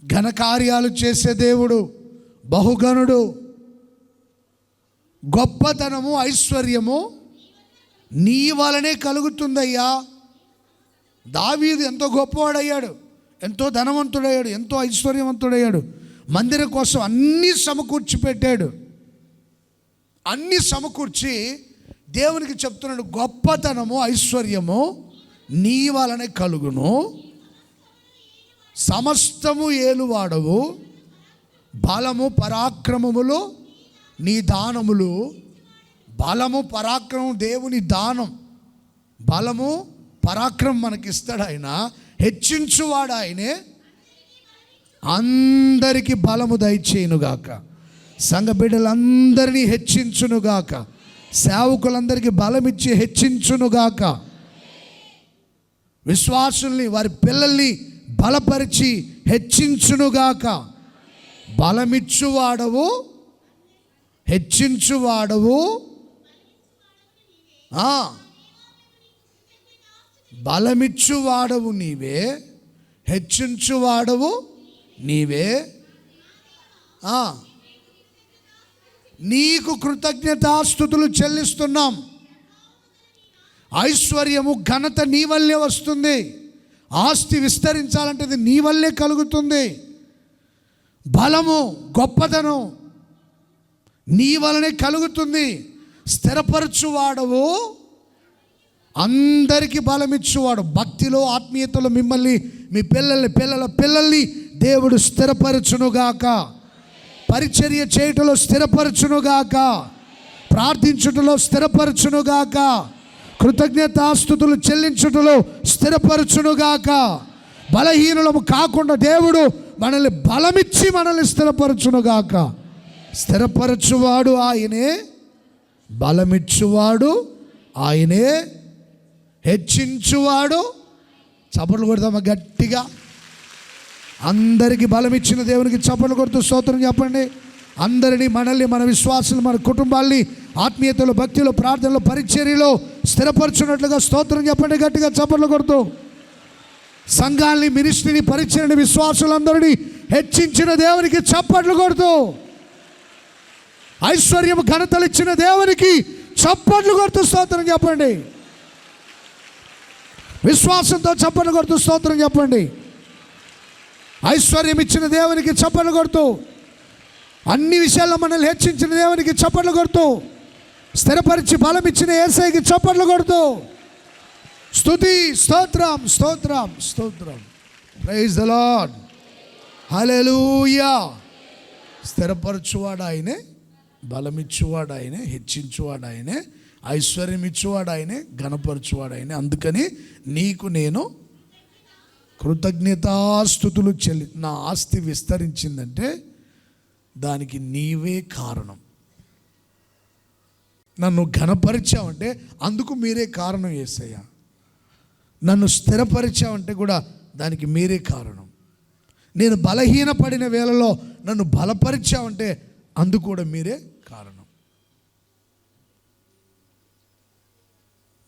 ఘనకార్యాలు చేసే దేవుడు, బహుఘనుడు. గొప్పతనము ఐశ్వర్యము నీ వలనే కలుగుతుందయ్యా. దావీదు ఎంతో గొప్పవాడయ్యాడు, ఎంతో ధనవంతుడయ్యాడు, ఎంతో ఐశ్వర్యవంతుడయ్యాడు. మందిరం కోసం అన్నీ సమకూర్చి పెట్టాడు. అన్నీ సమకూర్చి దేవునికి చెప్తున్నాడు, గొప్పతనము ఐశ్వర్యము నీ వలనే కలుగును, సమస్తము ఏలువాడవు, బలము పరాక్రమములు నీ దానములు. బలము పరాక్రమం దేవుని దానం. బలము పరాక్రమం మనకిస్తాడు ఆయన, హెచ్చించువాడు ఆయనే. అందరికీ బలము దయచేయునుగాక, సంఘ బిడ్డలందరినీ హెచ్చించునుగాక, సేవకులందరికీ బలమిచ్చి హెచ్చించునుగాక, విశ్వాసుల్ని వారి పిల్లల్ని బలపరిచి హెచ్చించునుగాక. బలమిచ్చువాడవు, హెచ్చించువాడవు, బలమిచ్చువాడవు నీవే, హెచ్చించువాడవు నీవే. నీకు కృతజ్ఞతాస్తుతులు చెల్లిస్తున్నాం. ఐశ్వర్యము ఘనత నీ వల్లే వస్తుంది. ఆస్తి విస్తరించాలంటే అది నీ వల్లే కలుగుతుంది. బలము గొప్పతనం నీ వలనే కలుగుతుంది. స్థిరపరచువాడవు, అందరికీ బలమిచ్చువాడు. భక్తిలో ఆత్మీయతలో మిమ్మల్ని, మీ పిల్లల్ని, పిల్లల పిల్లల్ని దేవుడు స్థిరపరచునుగాక. పరిచర్య చేయటంలో స్థిరపరచునుగాక, ప్రార్థించుటలో స్థిరపరచునుగాక, కృతజ్ఞతాస్తుతులు చెల్లించుటలో స్థిరపరచునుగాక. బలహీనులము కాకుండా దేవుడు మనల్ని బలమిచ్చి మనల్ని స్థిరపరచునుగాక. స్థిరపరచువాడు ఆయనే, బలమిచ్చువాడు ఆయనే, హెచ్చించువాడు. చప్పట్లు కొడతామా గట్టిగా? అందరికీ బలమిచ్చిన దేవునికి చప్పట్లు కొడుతూ స్తోత్రం చెప్పండి. అందరినీ, మనల్ని, మన విశ్వాసులు, మన కుటుంబాల్ని ఆత్మీయతలో, భక్తిలో, ప్రార్థనలో, పరిచర్యలో స్థిరపరచున్నట్లుగా స్తోత్రం చెప్పండి గట్టిగా చప్పట్లు కొడుతూ. సంఘాల్ని, మినిస్ట్రీని, పరిచర్యని, విశ్వాసులందరినీ హెచ్చించిన దేవునికి చప్పట్లు కొడుతూ, ఐశ్వర్యం ఘనతలు ఇచ్చిన దేవునికి చప్పట్లు కొడుతూ స్తోత్రం చెప్పండి. విశ్వాసంతో చప్పట్లు కొడుతూ స్తోత్రం చెప్పండి. ఐశ్వర్యం ఇచ్చిన దేవునికి చప్పట్లు కొడుతూ, అన్ని విషయాల్లో మనల్ని హెచ్చించిన దేవునికి చప్పట్లు కొడుతూ, స్థిరపరిచి బలం ఇచ్చిన యేసయ్యకి చప్పట్లు కొడుతూ, స్తుతి, స్తోత్రం, స్తోత్రం, స్తోత్రం. Praise the Lord. హల్లెలూయా. స్థిరపరచువాడు ఆయనే, బలమిచ్చువాడు ఆయనే, హెచ్చించువాడు ఆయనే, ఐశ్వర్యం ఇచ్చువాడు ఆయనే, ఘనపరచువాడు ఆయనే. అందుకని నీకు నేను కృతజ్ఞతాస్తుతులు నా ఆస్తి విస్తరించిందంటే దానికి నీవే కారణం. నన్ను ఘనపరిచావంటే అందుకు మీరే కారణం యేసయ్య. నన్ను స్థిరపరిచావంటే కూడా దానికి మీరే కారణం. నేను బలహీనపడిన వేళలో నన్ను బలపరిచావంటే అందుకు కూడా మీరే కారణం.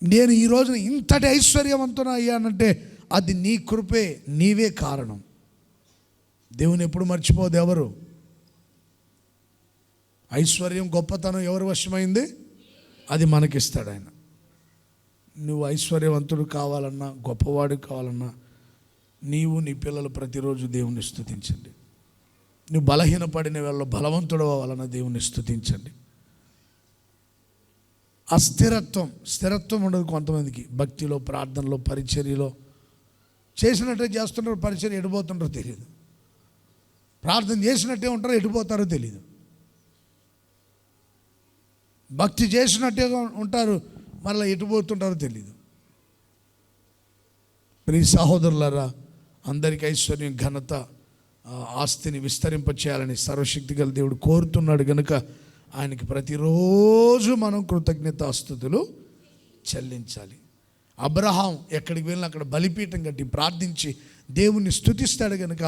నేను ఈ రోజున ఇంతటి ఐశ్వర్యవంతున అయ్యానంటే అది నీ కృపే, నీవే కారణం. దేవుని ఎప్పుడు మర్చిపోదు ఎవరు. ఐశ్వర్యం, గొప్పతనం ఎవరి వశమైంది? అది మనకిస్తాడు ఆయన. నువ్వు ఐశ్వర్యవంతుడు కావాలన్నా, గొప్పవాడు కావాలన్నా, నీవు, నీ పిల్లలు ప్రతిరోజు దేవుని స్తుతించండి. నువ్వు బలహీనపడిన వేళ బలవంతుడు అవ్వాలన్నా దేవుని స్తుతించండి. స్థిరత్వం ఉండదు కొంతమందికి. భక్తిలో, ప్రార్థనలో, పరిచర్యలో చేసినట్టే చేస్తుంటారు, పరిచర్య ఎడిపోతుంటారో తెలియదు. ప్రార్థన చేసినట్టే ఉంటారో ఎడిపోతారో తెలియదు. భక్తి చేసినట్టే ఉంటారు, మళ్ళీ ఎటుపోతుంటారో తెలియదు. ప్రియ సహోదరులారా, అందరికీ ఐశ్వర్యం, ఘనత, ఆస్తిని విస్తరింపచేయాలని సర్వశక్తి గల దేవుడు కోరుతున్నాడు కనుక ఆయనకి ప్రతిరోజు మనం కృతజ్ఞతాస్తుతులు చెల్లించాలి. అబ్రహాం ఎక్కడికి వెళ్ళినా అక్కడ బలిపీఠం కట్టి ప్రార్థించి దేవుణ్ణి స్తుతిస్తాడు కనుక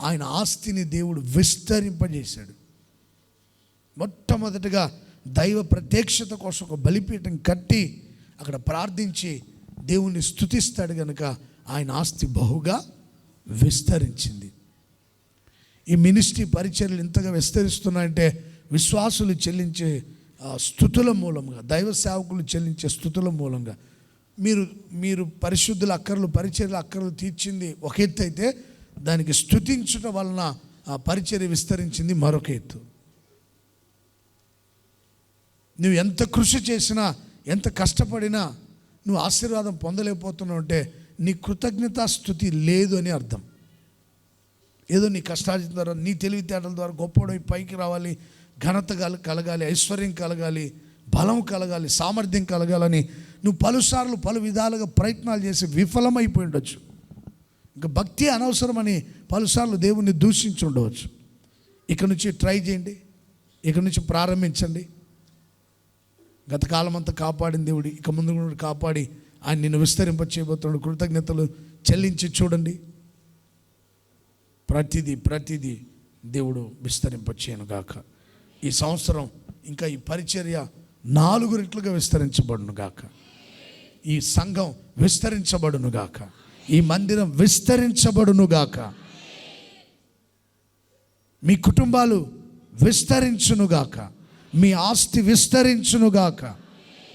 ఆయన ఆస్తిని దేవుడు విస్తరింపజేశాడు. మొట్టమొదటిగా దైవ ప్రత్యక్షత కోసం ఒక బలిపీఠం కట్టి అక్కడ ప్రార్థించి దేవుణ్ణి స్తుతిస్తాడు కనుక ఆయన ఆస్తి బహుగా విస్తరించింది. ఈ మినిస్ట్రీ పరిచర్యలు ఇంతగా విస్తరిస్తున్నాయంటే విశ్వాసులు చెల్లించే స్తుతుల మూలంగా, దైవ సేవకులు చెల్లించే స్తుతుల మూలంగా. మీరు పరిశుద్ధుల అక్కర్లు, పరిచర్యల అక్కర్లు తీర్చింది ఒక ఎత్తు అయితే, దానికి స్తుతించడం వలన ఆ పరిచర్య విస్తరించింది మరొక ఎత్తు. నువ్వు ఎంత కృషి చేసినా, ఎంత కష్టపడినా నువ్వు ఆశీర్వాదం పొందలేకపోతున్నావు అంటే నీ కృతజ్ఞతాస్తుతి లేదు అని అర్థం. ఏదో నీ కష్టార్జితం ద్వారా, నీ తెలివితేటల ద్వారా గొప్పడై పైకి రావాలి, ఘనత కలగాలి, ఐశ్వర్యం కలగాలి, బలం కలగాలి, సామర్థ్యం కలగాలని నువ్వు పలుసార్లు పలు విధాలుగా ప్రయత్నాలు చేసి విఫలమైపోయి ఉండొచ్చు. ఇంకా భక్తి అనవసరమని పలుసార్లు దేవుణ్ణి దూషించి ఉండవచ్చు. ఇక నుంచి ట్రై చేయండి, ఇక నుంచి ప్రారంభించండి. గత కాలం అంతా కాపాడిన దేవుడు ఇక ముందు కూడా కాపాడి ఆయన నిన్ను విస్తరింప చేయబోతున్నాడు. కృతజ్ఞతలు చెల్లించి చూడండి. ప్రతిదీ దేవుడు విస్తరింప చేయను గాక. ఈ సంవత్సరం ఇంకా ఈ పరిచర్య 4 రెట్లుగా విస్తరించబడును గాక. ఈ సంఘం విస్తరించబడును గాక. ఈ మందిరం విస్తరించబడును గాక. మీ కుటుంబాలు విస్తరించునుగాక. మీ ఆస్తి విస్తరించునుగాక.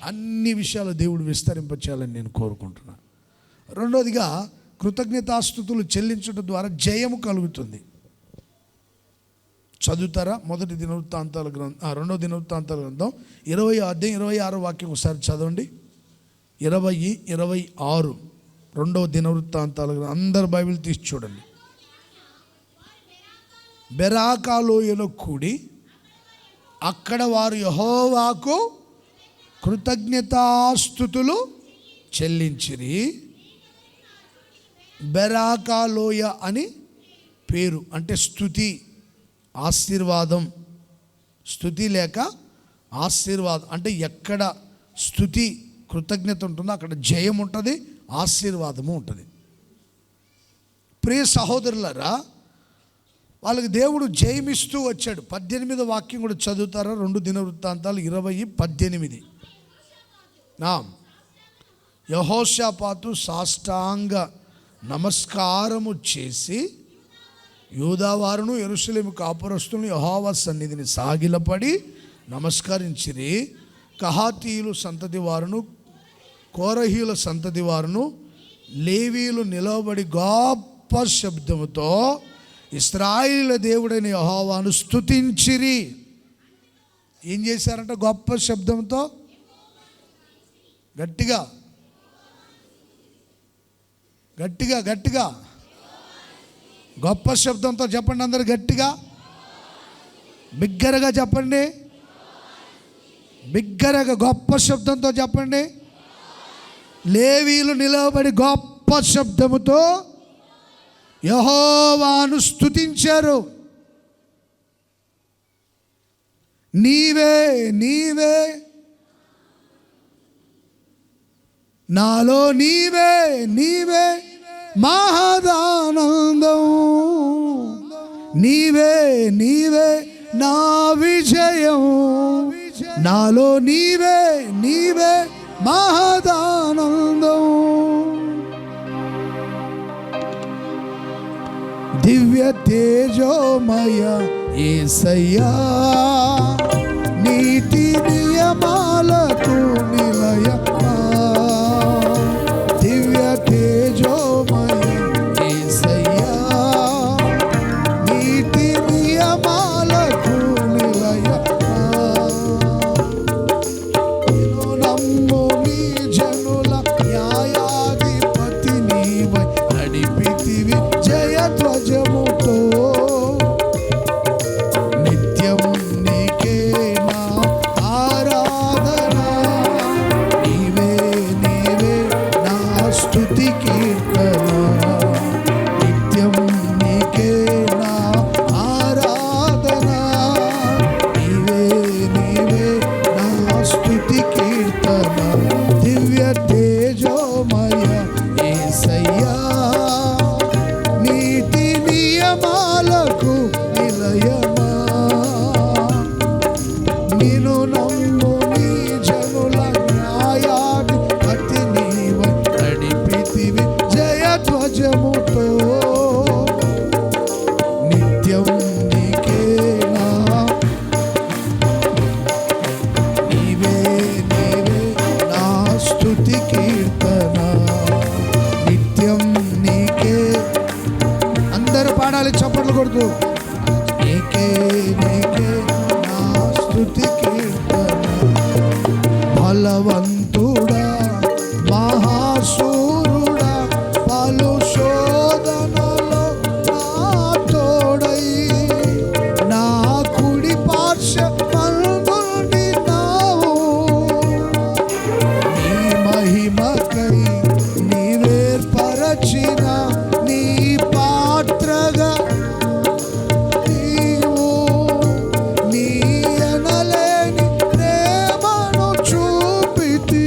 అన్ని విషయాలు దేవుడు విస్తరింపచేయాలని నేను కోరుకుంటున్నాను. రెండోదిగా కృతజ్ఞతాస్తుతులు చెల్లించడం ద్వారా జయము కలుగుతుంది. చదువుతారా? 2 దినవృత్తాంతాల గ్రంథం 20వ అధ్యాయం 26వ వాక్యం ఒకసారి చదవండి. 20:26 2వ దినవృత్తాంతాల గ్రంథం. అందరు బైబిల్ తీసి చూడండి. బెరాకా లోయలో కూడి అక్కడ వారు యెహోవాకు కృతజ్ఞతాస్తుతులు చెల్లించిరి. బెరాకా లోయ అని పేరు, అంటే స్తుతి, ఆశీర్వాదం. స్తుతి లేక ఆశీర్వాదం అంటే ఎక్కడ స్తుతి కృతజ్ఞత ఉంటుందో అక్కడ జయం ఉంటుంది, ఆశీర్వాదము ఉంటుంది. ప్రియ సహోదరులారా, వాళ్ళకి దేవుడు జయమిస్తూ వచ్చాడు. 18 వాక్యం కూడా చదువుతారా? 2 దినవృత్తాంతాలు 20:18. యెహోషాపాతు సాష్టాంగ నమస్కారము చేసి యూదావారును యెరూషలేము కాపురస్తులను యెహోవా సన్నిధిని సాగిలపడి నమస్కరించిరి. కహాతీయులు సంతతి వారును కోరహీయుల సంతతి వారును లేవీయులు నిలవబడి గొప్ప శబ్దముతో ఇశ్రాయేలు దేవుడైన యెహోవాను స్తుతించిరి. ఏం చేశారంట? గొప్ప శబ్దంతో, గట్టిగా గట్టిగా గట్టిగా గొప్ప శబ్దంతో చెప్పండి. అందరు గట్టిగా బిగ్గరగా చెప్పండి. బిగ్గరగా గొప్ప శబ్దంతో చెప్పండి. లేవీయులు నిలవబడి గొప్ప శబ్దముతో యెహోవాను స్తుతించారు. నీవే నీవే నాలో నీవే నీవే మహదానందం, నీవే నీవే నా విజయం, నాలో నీవే నీవే మహదానందం. దివ్య తేజోమయ యేసయ్యా, నీతి నియమాలకు నిలయమా. దివ్య తేజోమయ యేసయ్యా, నీతి నియమాలకు నిలయమా. నేను నమ్ము నీ జనుల న్యాయాధిపతి నీవై నడిపితివి జయధ్వజముతో. నిత్యం నీకే నా ఆరాధన, నీవే నీవే నా స్తుతి కీర్తన. నిత్యం నీకే నా ఆరాధన, నీవే నీవే నా స్తుతి కీర్తన. దివ్య తేజోమయ యేసయ్యా, నీతి నియమాలకు నిలయమా. నిన్ను నమ్ము నీ జనుల న్యాయాధిపతి నీవై నడిపితివి జయధ్వజముతో. నిత్యం నీకే నా, నీవే నీవే నా స్తుతి కీర్తన. నిత్యం నీకే. అందరూ పాడాలి చప్పట్లు కొడుతూ. నీకే నీకే నా స్తుతి కీర్తన. బలవంతుడా మహాశూరుడా పలు శోధనలో నా తోడై, నా కుడి పార్శ్వమందుండినావు. నీ మహిమకై నీవేర్పరచిన నీ పాత్రగా నీవు, నీ ఎనలేని ప్రేమను చూపితివి.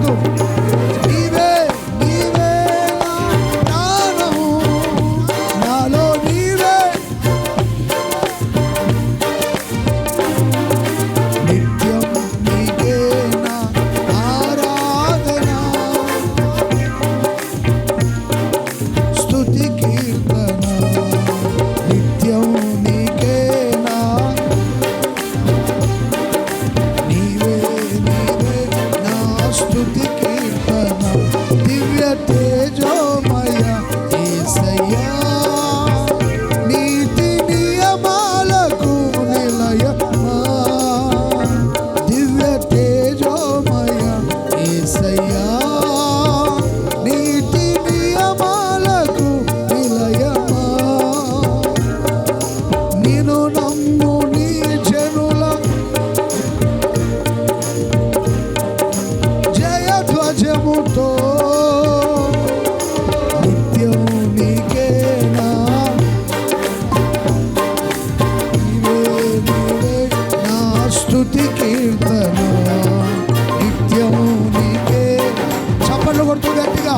కొడుతూ నీవే నీవే నా ప్రాణము, నాలో నీవే నిత్యం నీకే నా ఆరాధన, స్తుతి కీర్తన నిత్యం నీకే నా, నీవే నీవే నా స్తుతి కీర్తన, దివ్య తేజోమయ యేసయ్యా, నీతి నియమాలకు నిలయమా, దివ్య తేజోమయ యేసయ్యా, నీతి నియమాలకు నిలయమా, నిన్ను నమ్ము నీ జనుల జయ ధ్వజముతో నిత్యం నీకే నా, నీవే నీవే నా స్తుతి కీర్తన నిత్యం నీకే. చప్పట్లు కొడుతూ గట్టిగా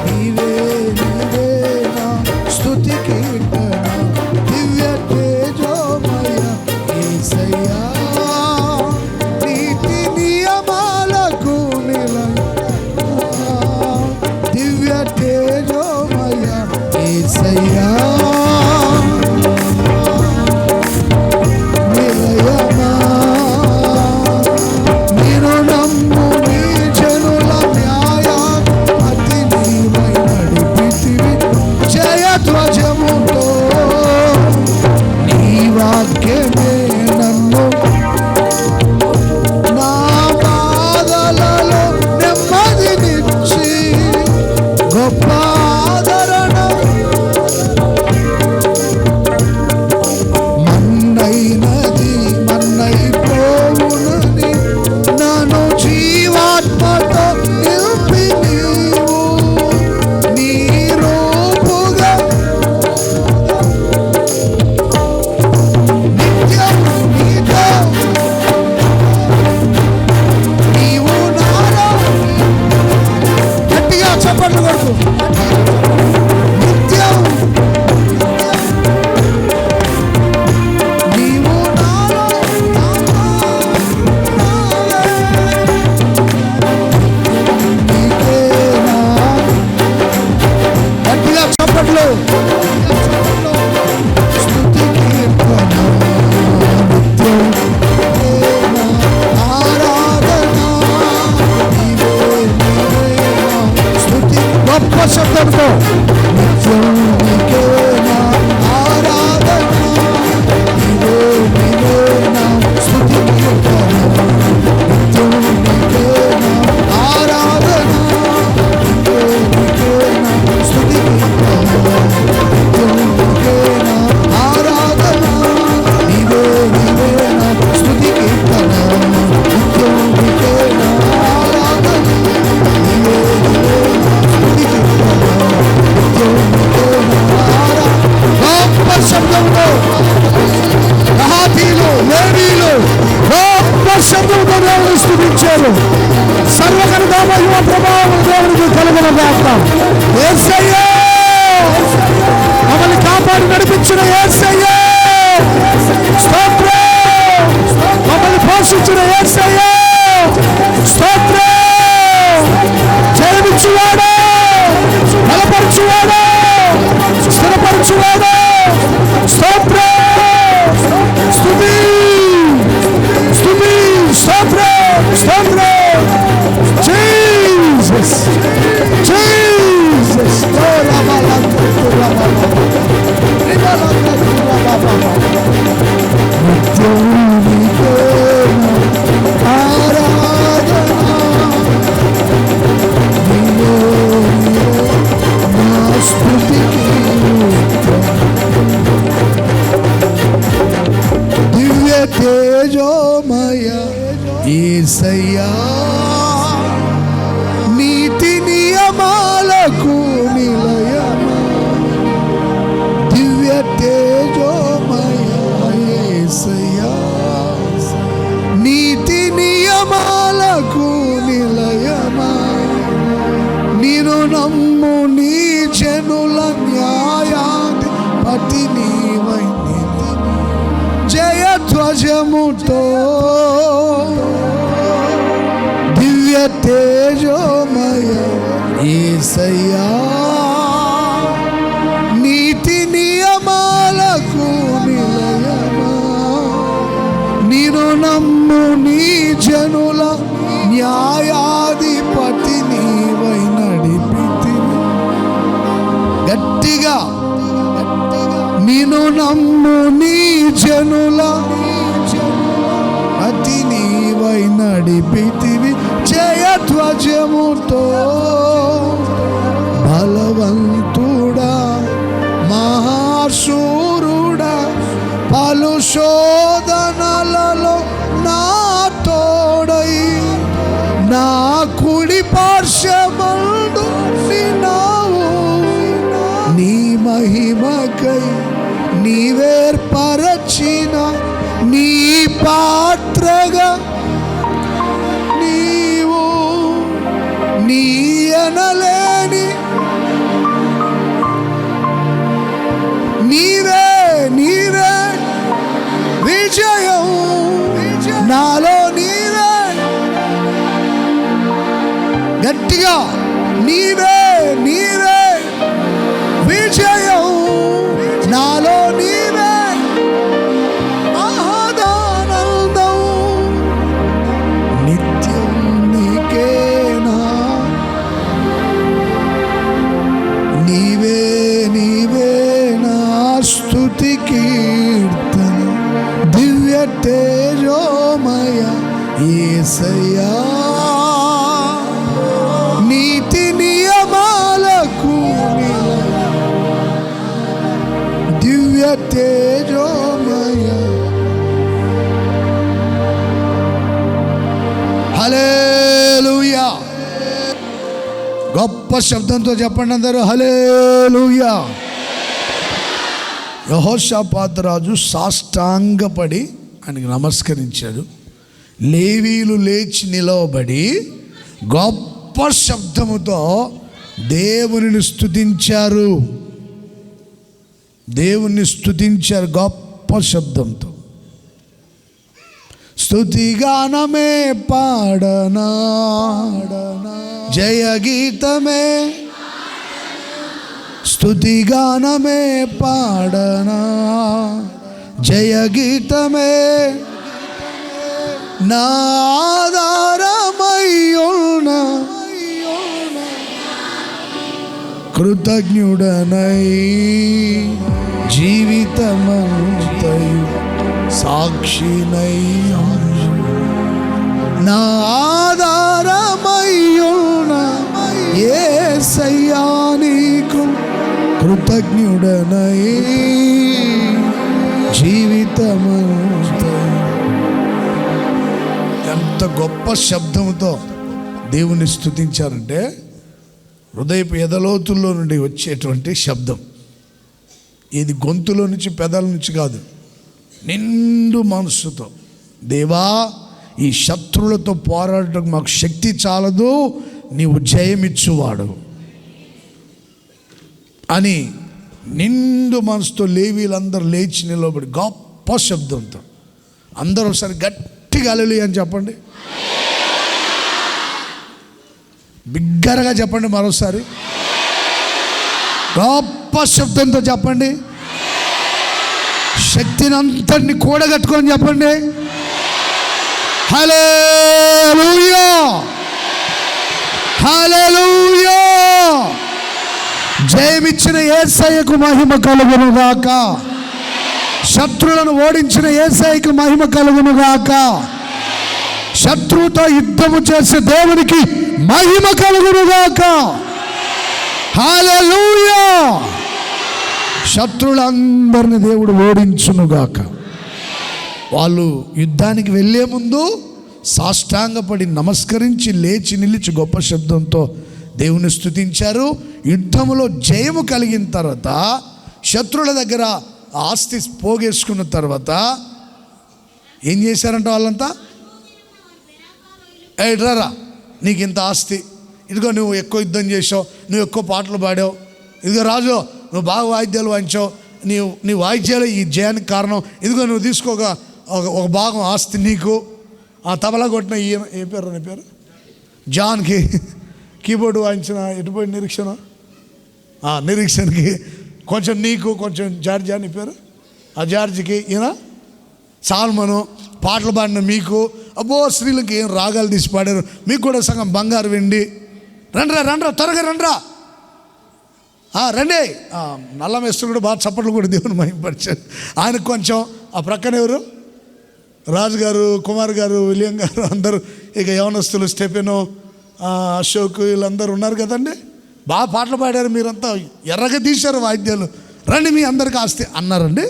నీవే నీవే నా స్తుతి కీర్తన, దివ్య తేజోమయ యేసయ్యా, నీతి నియమాలకు నిలయమా, దివ్య తేజోమయ యేసయ్యా, నిలయమా, నిన్ను నమ్ము నీ జనుల న్యాయ అతి నీవై నడిపితివి జయ ధ్వజముతో, నీ వాక్యమే నన్ను నా బాధలలో నెమ్మదినిచ్చి గొప్ప ఆదరణ, మన్నైనది మన్నైపోవునని నన్ను జీవాత్మతో నింపి నీవు నీ రూపుగా నిత్యం నీతో నీవు నాలో, గట్టిగా చప్పట్లు కొడుతూ నిత్యం నీవు నాలో, నీకే నా, గట్టిగా చప్పట్లు స్తుతి కీర్తన నిత్యం నీకే నా ఆరాధన, నీవే నీవే నా స్తుతి, గొప్ప శబ్దంతో నిత్యం నీకే నా ఆరాధన, నీవే నీవే నా స్తుతి కీర్తన నిత్యం నీకే నా ఆరాధన, నీవే నీకే నా స్తుతి కీర్తన నిత్యం నీకే నా ఆరాధన, నీవే నీవే నా స్తుతి కీర్తన నిత్యం నీకే నా ఆరాధన, నీవే నీవే నా స్తుతి కీర్తన నిత్యం నీకే నా ఆరాధన. గొప్ప శబ్దంతో రహాతీలు లేవీలు గొప్ప శబ్దంతో దేవుని స్తుతించారు. సర్వకర్త మహిమ ప్రభావం దేవునికి కలుగునుగాక. యేసయ్యా, మమ్మల్ని కాపాడి నడిపించిన యేసయ్యా స్తోత్రం, మమ్మల్ని పోషించిన యేసయ్యా స్తోత్రం, జయమిచ్చువాడా, బలపరచువాడా, స్థిరపరచువాడా స్తోత్రం, స్తుతి స్తుతి స్తోత్రం స్తోత్రం, జీసస్ జీసస్. నిత్యం నీకే నా ఆరాధన, నీవే నీవే నా స్తుతి కీర్తన, దివ్య తేజోమయ యేసయ్యా, నీతి నియమాలకు నిలయమా, దివ్య తేజోమయ యేసయ్యా, నీతి నియమాలకు నిలయమా, నేను నమ్ము నీ జనుల న్యాయాధిపతి నీవై జయధ్వజముతో దివ్య తేజోమయ యేసయ్యా, నీతి నియమాలకు నిలయమా, నేను నమ్ము నీ జనుల న్యాయాధిపతి నీవై నడిపితివి. గట్టిగా నేను నమ్ము నీ జనుల అతి నీవై నడిపితివి. జయధ్వజముతో బలవంతుడా మహాశూరుడా, పలు శోధనలలో నా తోడై నా కుడి పార్శ్వమందు నిన్నావు. నీ మహిమకై నీవేర్పరచిన నీ పాత్రగా నీవు నీ అనలేని నీవే నీవే విజయం నాలో నీవే. గట్టిగా నీవే నీవే విజయం నాలో నీవే. ఆనందం నిత్యం నీకేనా, నీవే నీవే నా స్తుతి కీర్తన దివ్య తేజోమయ యేసయ్యా, నీతి నియమాలకు దివ్య తేజోమయ. హల్లెలూయా. గొప్ప శబ్దంతో చెప్పండి అందరూ హల్లెలూయా. యెహోషాపాతు రాజు సాష్టాంగపడి ఆయనకి నమస్కరించాడు. లేవీయులు లేచి నిలవబడి గొప్ప శబ్దముతో దేవునిని స్తుతించారు. దేవుణ్ణి స్తుతించారు గొప్ప శబ్దంతో. స్తుతిగానమే పాడనా, జయ గీతమే స్తుతిగానమే పాడనా, జయ గీతమే నా ఆధారమయ్యున్న కృతజ్ఞుడనై జీవితమంతయు సాక్షినై నా ఆధారమయ్యున్న యేసయ్యా నీకు కృతజ్ఞుడనై జీవితమంతయు. ఎంత గొప్ప శబ్దంతో దేవుని స్తుతించారంటే హృదయపు ఎదలోతుల్లో నుండి వచ్చేటువంటి శబ్దం. ఇది గొంతులో నుంచి పెదాల నుంచి కాదు, నిండు మనస్సుతో దేవా ఈ శత్రువులతో పోరాడటం మాకు శక్తి చాలదు, నీవు జయమిచ్చువాడు అని నిండు మనసుతో లేవీలందరూ లేచి నిలబడి గొప్ప శబ్దంతో అందరూ ఒకసారి గట్టిగా హల్లెలూయా అని చెప్పండి. బిగ్గరగా చెప్పండి మరోసారి. గొప్ప శబ్దంతో చెప్పండి. శక్తిని అంతటిని కూడగట్టుకొని చెప్పండి హల్లెలూయా హల్లెలూయా. జయమిచ్చిన యేసయ్యకు మహిమ కలుగును గాక. శత్రువులను ఓడించిన యేసయ్యకు మహిమ కలుగును గాక. శత్రువుతో యుద్ధము చేసే దేవునికి మహిమ కలుగును గాక. హల్లెలూయా. శత్రువులందరిని దేవుడు ఓడించును గాక. వాళ్ళు యుద్ధానికి వెళ్ళే ముందు సాష్టాంగపడి నమస్కరించి లేచి నిలిచి గొప్ప శబ్దంతో దేవుని స్తుతించారు. యుద్ధములో జయము కలిగిన తర్వాత శత్రువుల దగ్గర ఆస్తి పోగేసుకున్న తర్వాత ఏం చేశారంట వాళ్ళంతా? రారా నీకు ఇంత ఆస్తి, ఇదిగో నువ్వు ఎక్కువ యుద్ధం చేసావు, నువ్వు ఎక్కువ పాటలు పాడావు, ఇదిగో రాజు నువ్వు బాగా వాయిద్యాలు వాయించావు, నీ వాయిద్యాలు ఈ జయానికి కారణం, ఇదిగో నువ్వు తీసుకోగా ఒక భాగం ఆస్తి నీకు. ఆ తబలా కొట్టిన ఏ పేరు నీ పేరు జాన్కి కీబోర్డు వాయించిన ఎటుపోయి నిరీక్షణకి కొంచెం నీకు, కొంచెం జార్జి అని పేరు, ఆ జార్జికి ఈయన సాల్మను పాటలు పాడిన మీకు, అబ్బో స్త్రీలకి ఏం రాగాలు తీసి పాడారు, మీకు కూడా సగం బంగారు వెండి. రండ్రా త్వరగా రండ్రా రండి. నల్ల మేస్త్రుడు కూడా బాగా చప్పట్లు కూడా దేవుని మహిమపరిచారు. ఆయనకు కొంచెం ఆ ప్రక్కన ఎవరు రాజుగారు, కుమార్ గారు, విలియం గారు అందరూ, ఇక యవనస్తులు స్టెఫెను, అశోక్ వీళ్ళందరూ ఉన్నారు కదండి. బాగా పాటలు పాడారు, మీరంతా ఎర్రగా తీశారు వాయిద్యాలు, రండి మీ అందరికీ ఆస్తి అన్నారండి.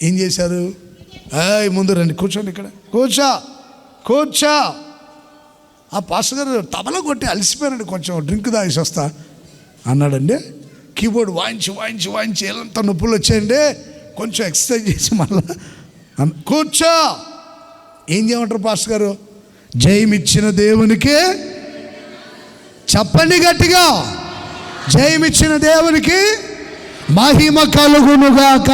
ఏం చేశారు? ముందు రండి, కూర్చోండి, ఇక్కడ కూర్చో. ఆ పాస్టర్ గారు తబలా కొట్టి అలసిపోయారండి, కొంచెం డ్రింక్ తాగేసి వస్తా అన్నాడండి. కీబోర్డ్ వాయించి ఎలాంత నొప్పులు వచ్చాయండి, కొంచెం ఎక్సర్సైజ్ చేసి మళ్ళా కూర్చో. ఏం చేయమంటారు పాస్టర్ గారు? జయమిచ్చిన దేవునికి చెప్పండి గట్టిగా, జయమిచ్చిన దేవునికి మహిమ కలుగునుగాక.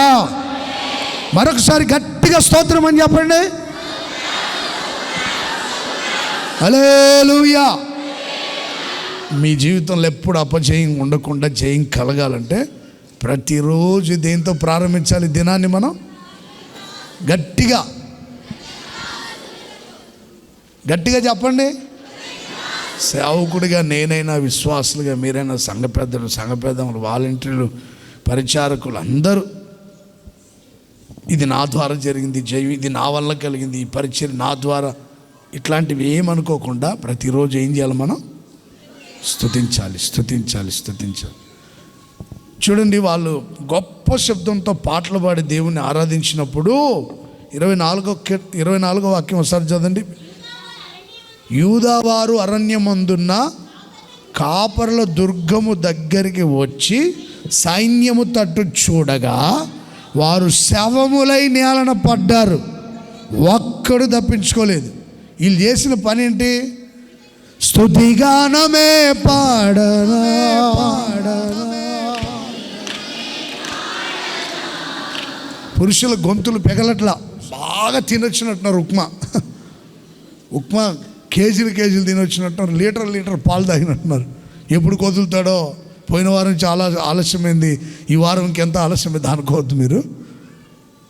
మరొకసారి గట్టిగా స్తోత్రం అని చెప్పండి. హల్లెలూయా. మీ జీవితంలో ఎప్పుడు అపజయం ఉండకుండా జయం కలగాలంటే ప్రతిరోజు దేంతో ప్రారంభించాలి దినాన్ని? మనం గట్టిగా చెప్పండి. సేవకుడిగా నేనైనా, విశ్వాసులుగా మీరైనా, సంఘ పెద్దలు, వాలంటీర్లు, పరిచారకులు అందరూ, ఇది నా ద్వారా జరిగింది, ఇది నా వల్ల కలిగింది, ఈ పరిచయం నా ద్వారా, ఇట్లాంటివి ఏమనుకోకుండా ప్రతిరోజు ఏం చేయాలి? మనం స్తుతించాలి. చూడండి, వాళ్ళు గొప్ప శబ్దంతో పాటలు పాడి దేవుణ్ణి ఆరాధించినప్పుడు 24వ వాక్యం ఒకసారి చదండి. యూదావారు అరణ్యమందున్న కాపరుల దుర్గము దగ్గరికి వచ్చి సైన్యము తట్టు చూడగా వారు శవములై నేలన పడ్డారు, ఒక్కడు తప్పించుకోలేదు. వీళ్ళు చేసిన పని ఏంటి? స్తుతిగానమే పాడనా. పురుషుల గొంతులు పెగలట్లా, బాగా తినొచ్చినట్టున్నారు. ఉప్మా కేజీలు తినొచ్చినట్టున్నారు, లీటర్ పాలు తాగినట్టున్నారు. ఎప్పుడు కొదులుతాడో, పోయిన వారం చాలా ఆలస్యమైంది, ఈ వారం ఇంకెంత ఆలస్యమైంది అనుకోవద్దు మీరు.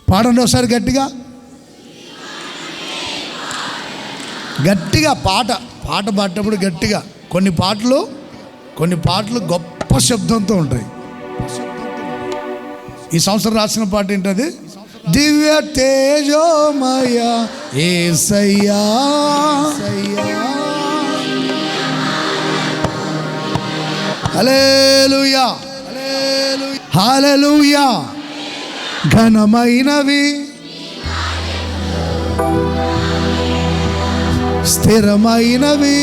పాడండి ఒకసారి గట్టిగా పాట పాడేటప్పుడు గట్టిగా. కొన్ని పాటలు గొప్ప శబ్దంతో ఉంటాయి. ఈ సంవత్సరం రాసిన పాట ఏంటది? దివ్య తేజోమయ యేసయ్యా, హల్లెలూయా, హల్లెలూయా. ఘనమైనవి, స్థిరమైనవి,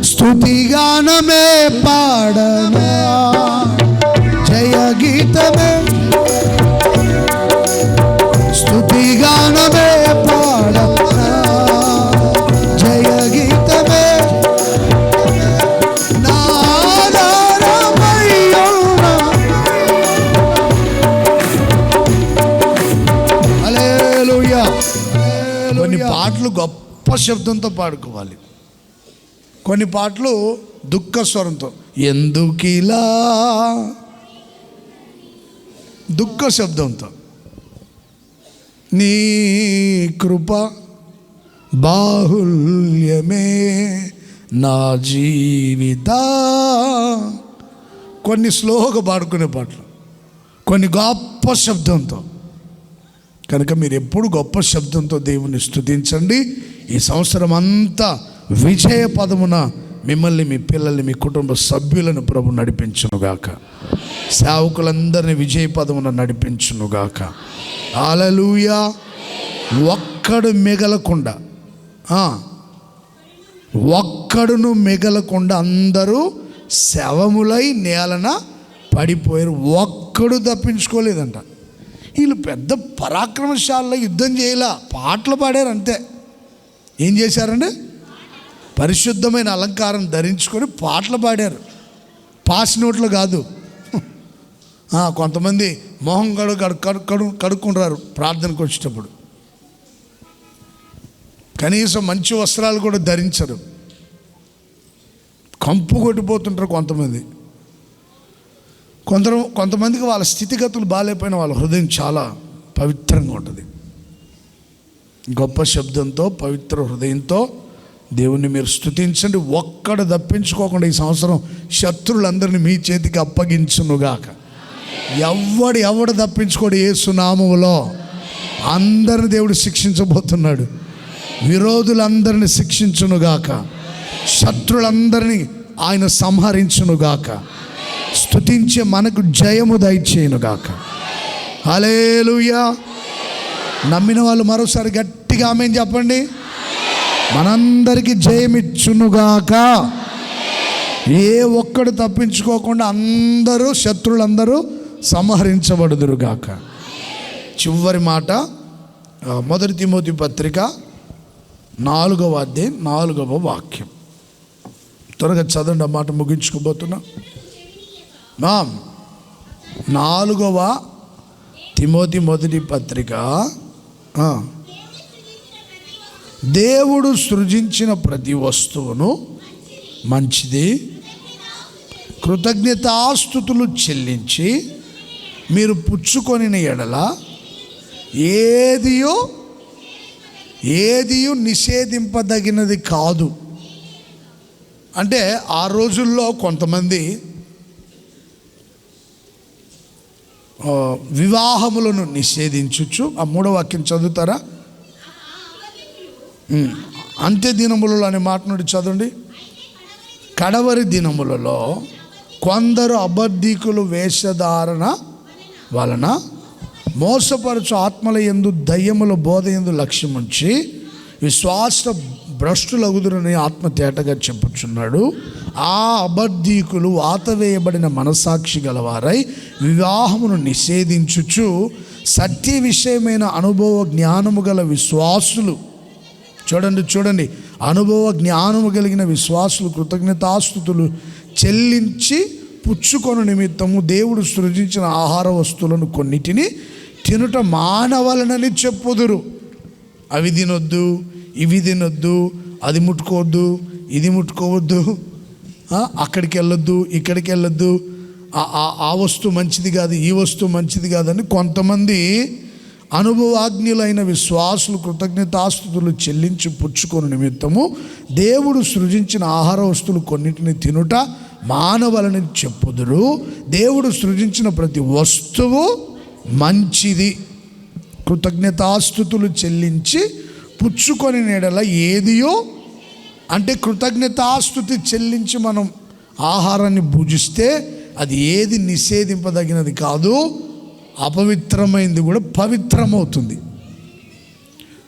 స్తుతిగానమే పాడనా, జయ గీతమే, స్తుతిగానమే పాడనా, జయ గీతమే, నాదారమయ్యున్నా. హల్లెలూయా. కొన్ని పాటలు గొప్ప శబ్దంతో పాడుకోవాలి, కొన్ని పాటలు దుఃఖ స్వరంతో. ఎందుకిలా దుఃఖ శబ్దంతో. నీ కృప బాహుల్యమే నా జీవిత. కొన్ని స్లోగా పాడుకునే పాటలు, కొన్ని గొప్ప శబ్దంతో. కనుక మీరు ఎప్పుడు గొప్ప శబ్దంతో దేవుని స్తుతించండి. ఈ సంవత్సరం అంతా విజయ పదమున మిమ్మల్ని, మీ పిల్లల్ని, మీ కుటుంబ సభ్యులను ప్రభు నడిపించునుగాక. సేవకులందరినీ విజయ పదమున నడిపించునుగాక. హల్లెలూయా. ఒక్కడు మిగలకుండా అందరూ శవములై నేలన పడిపోయారు, ఒక్కడు తప్పించుకోలేదంట. వీళ్ళు పెద్ద పరాక్రమశాలలో యుద్ధం చేయలా, పాటలు పాడారు అంతే. ఏం చేశారండి? పరిశుద్ధమైన అలంకారం ధరించుకొని పాటలు పాడారు, పాస్ నోట్లు కాదు. కొంతమంది మొహం కడుక్కుంటారు ప్రార్థనకు వచ్చేటప్పుడు, కనీసం మంచి వస్త్రాలు కూడా ధరించరు, కంపు కొట్టిపోతుంటారు కొంతమందికి వాళ్ళ స్థితిగతులు బాగాలేకపోయినా వాళ్ళ హృదయం చాలా పవిత్రంగా ఉంటుంది. గొప్ప శబ్దంతో పవిత్ర హృదయంతో దేవుణ్ణి మీరు స్తుతించండి. ఒక్కడు తప్పించుకోకుండా ఈ సంవత్సరం శత్రులందరినీ మీ చేతికి అప్పగించునుగాక. ఎవడు తప్పించుకోడు. యేసు నామములో అందరిని దేవుడు శిక్షించబోతున్నాడు. విరోధులందరిని శిక్షించునుగాక, శత్రులందరినీ ఆయన సంహరించునుగాక, స్తుతించే మనకు జయము దయచేయునుగాక. హల్లెలూయా. నమ్మిన వాళ్ళు మరోసారి గట్టిగా ఆమేన్ చెప్పండి. మనందరికీ జయమిచ్చునుగాక. ఏ ఒక్కడు తప్పించుకోకుండా అందరూ శత్రులందరూ సంహరించబడుదురుగాక. చివరి మాట 1 తిమోతి పత్రిక 4వ అధ్యాయం 4వ వాక్యం. త్వరగా చదవండి, ఆ మాట ముగించుకోబోతున్నా. 4వ తిమోతి మొదటి పత్రిక. దేవుడు సృజించిన ప్రతి వస్తువును మంచిది, కృతజ్ఞతాస్తుతులు చెల్లించి మీరు పుచ్చుకొనిన ఎడల ఏదియు నిషేధింపదగినది కాదు. అంటే ఆ రోజుల్లో కొంతమంది వివాహములను నిషేధించుచు. ఆ 3వ వాక్యం చదువుతారా? అంత్య దినములలో అనే మాట నుండి చదవండి. కడవరి దినములలో కొందరు అబద్ధికులు వేషధారణ వలన మోసపరచు ఆత్మల యందు దయ్యముల బోధ యందు లక్ష్యముంచి విశ్వాస భ్రష్టులగుదురని ఆత్మ తేటగా చెప్పుచున్నాడు. ఆ అబద్ధీకులు వాతవేయబడిన మనసాక్షి గలవారై వివాహమును నిషేధించుచు సత్య విషయమైన అనుభవ జ్ఞానము గల విశ్వాసులు, చూడండి, అనుభవ జ్ఞానము కలిగిన విశ్వాసులు కృతజ్ఞతాస్తుతులు చెల్లించి పుచ్చుకొను నిమిత్తము దేవుడు సృజించిన ఆహార వస్తువులను కొన్నిటిని తినుట మానవలనని చెప్పుదురు. అవి తినొద్దు, ఇవి తినొద్దు, అది ముట్టుకోవద్దు, ఇది ముట్టుకోవద్దు, అక్కడికి వెళ్ళొద్దు, ఇక్కడికి వెళ్ళొద్దు, ఆ వస్తువు మంచిది కాదు, ఈ వస్తువు మంచిది కాదని కొంతమంది అనుభవాజ్ఞులైన విశ్వాసులు కృతజ్ఞతాస్తుతులు చెల్లించి పుచ్చుకొను నిమిత్తము దేవుడు సృజించిన ఆహార వస్తువులు కొన్నిటిని తినుట మానవలని చెప్పుదురు. దేవుడు సృజించిన ప్రతి వస్తువు మంచిది, కృతజ్ఞతాస్తుతులు చెల్లించి పుచ్చుకొని నెడల ఏదియో, అంటే కృతజ్ఞతాస్తుతి చెల్లించి మనం ఆహారాన్ని భుజిస్తే అది ఏది నిషేధింపదగినది కాదు, అపవిత్రమైంది కూడా పవిత్రమవుతుంది.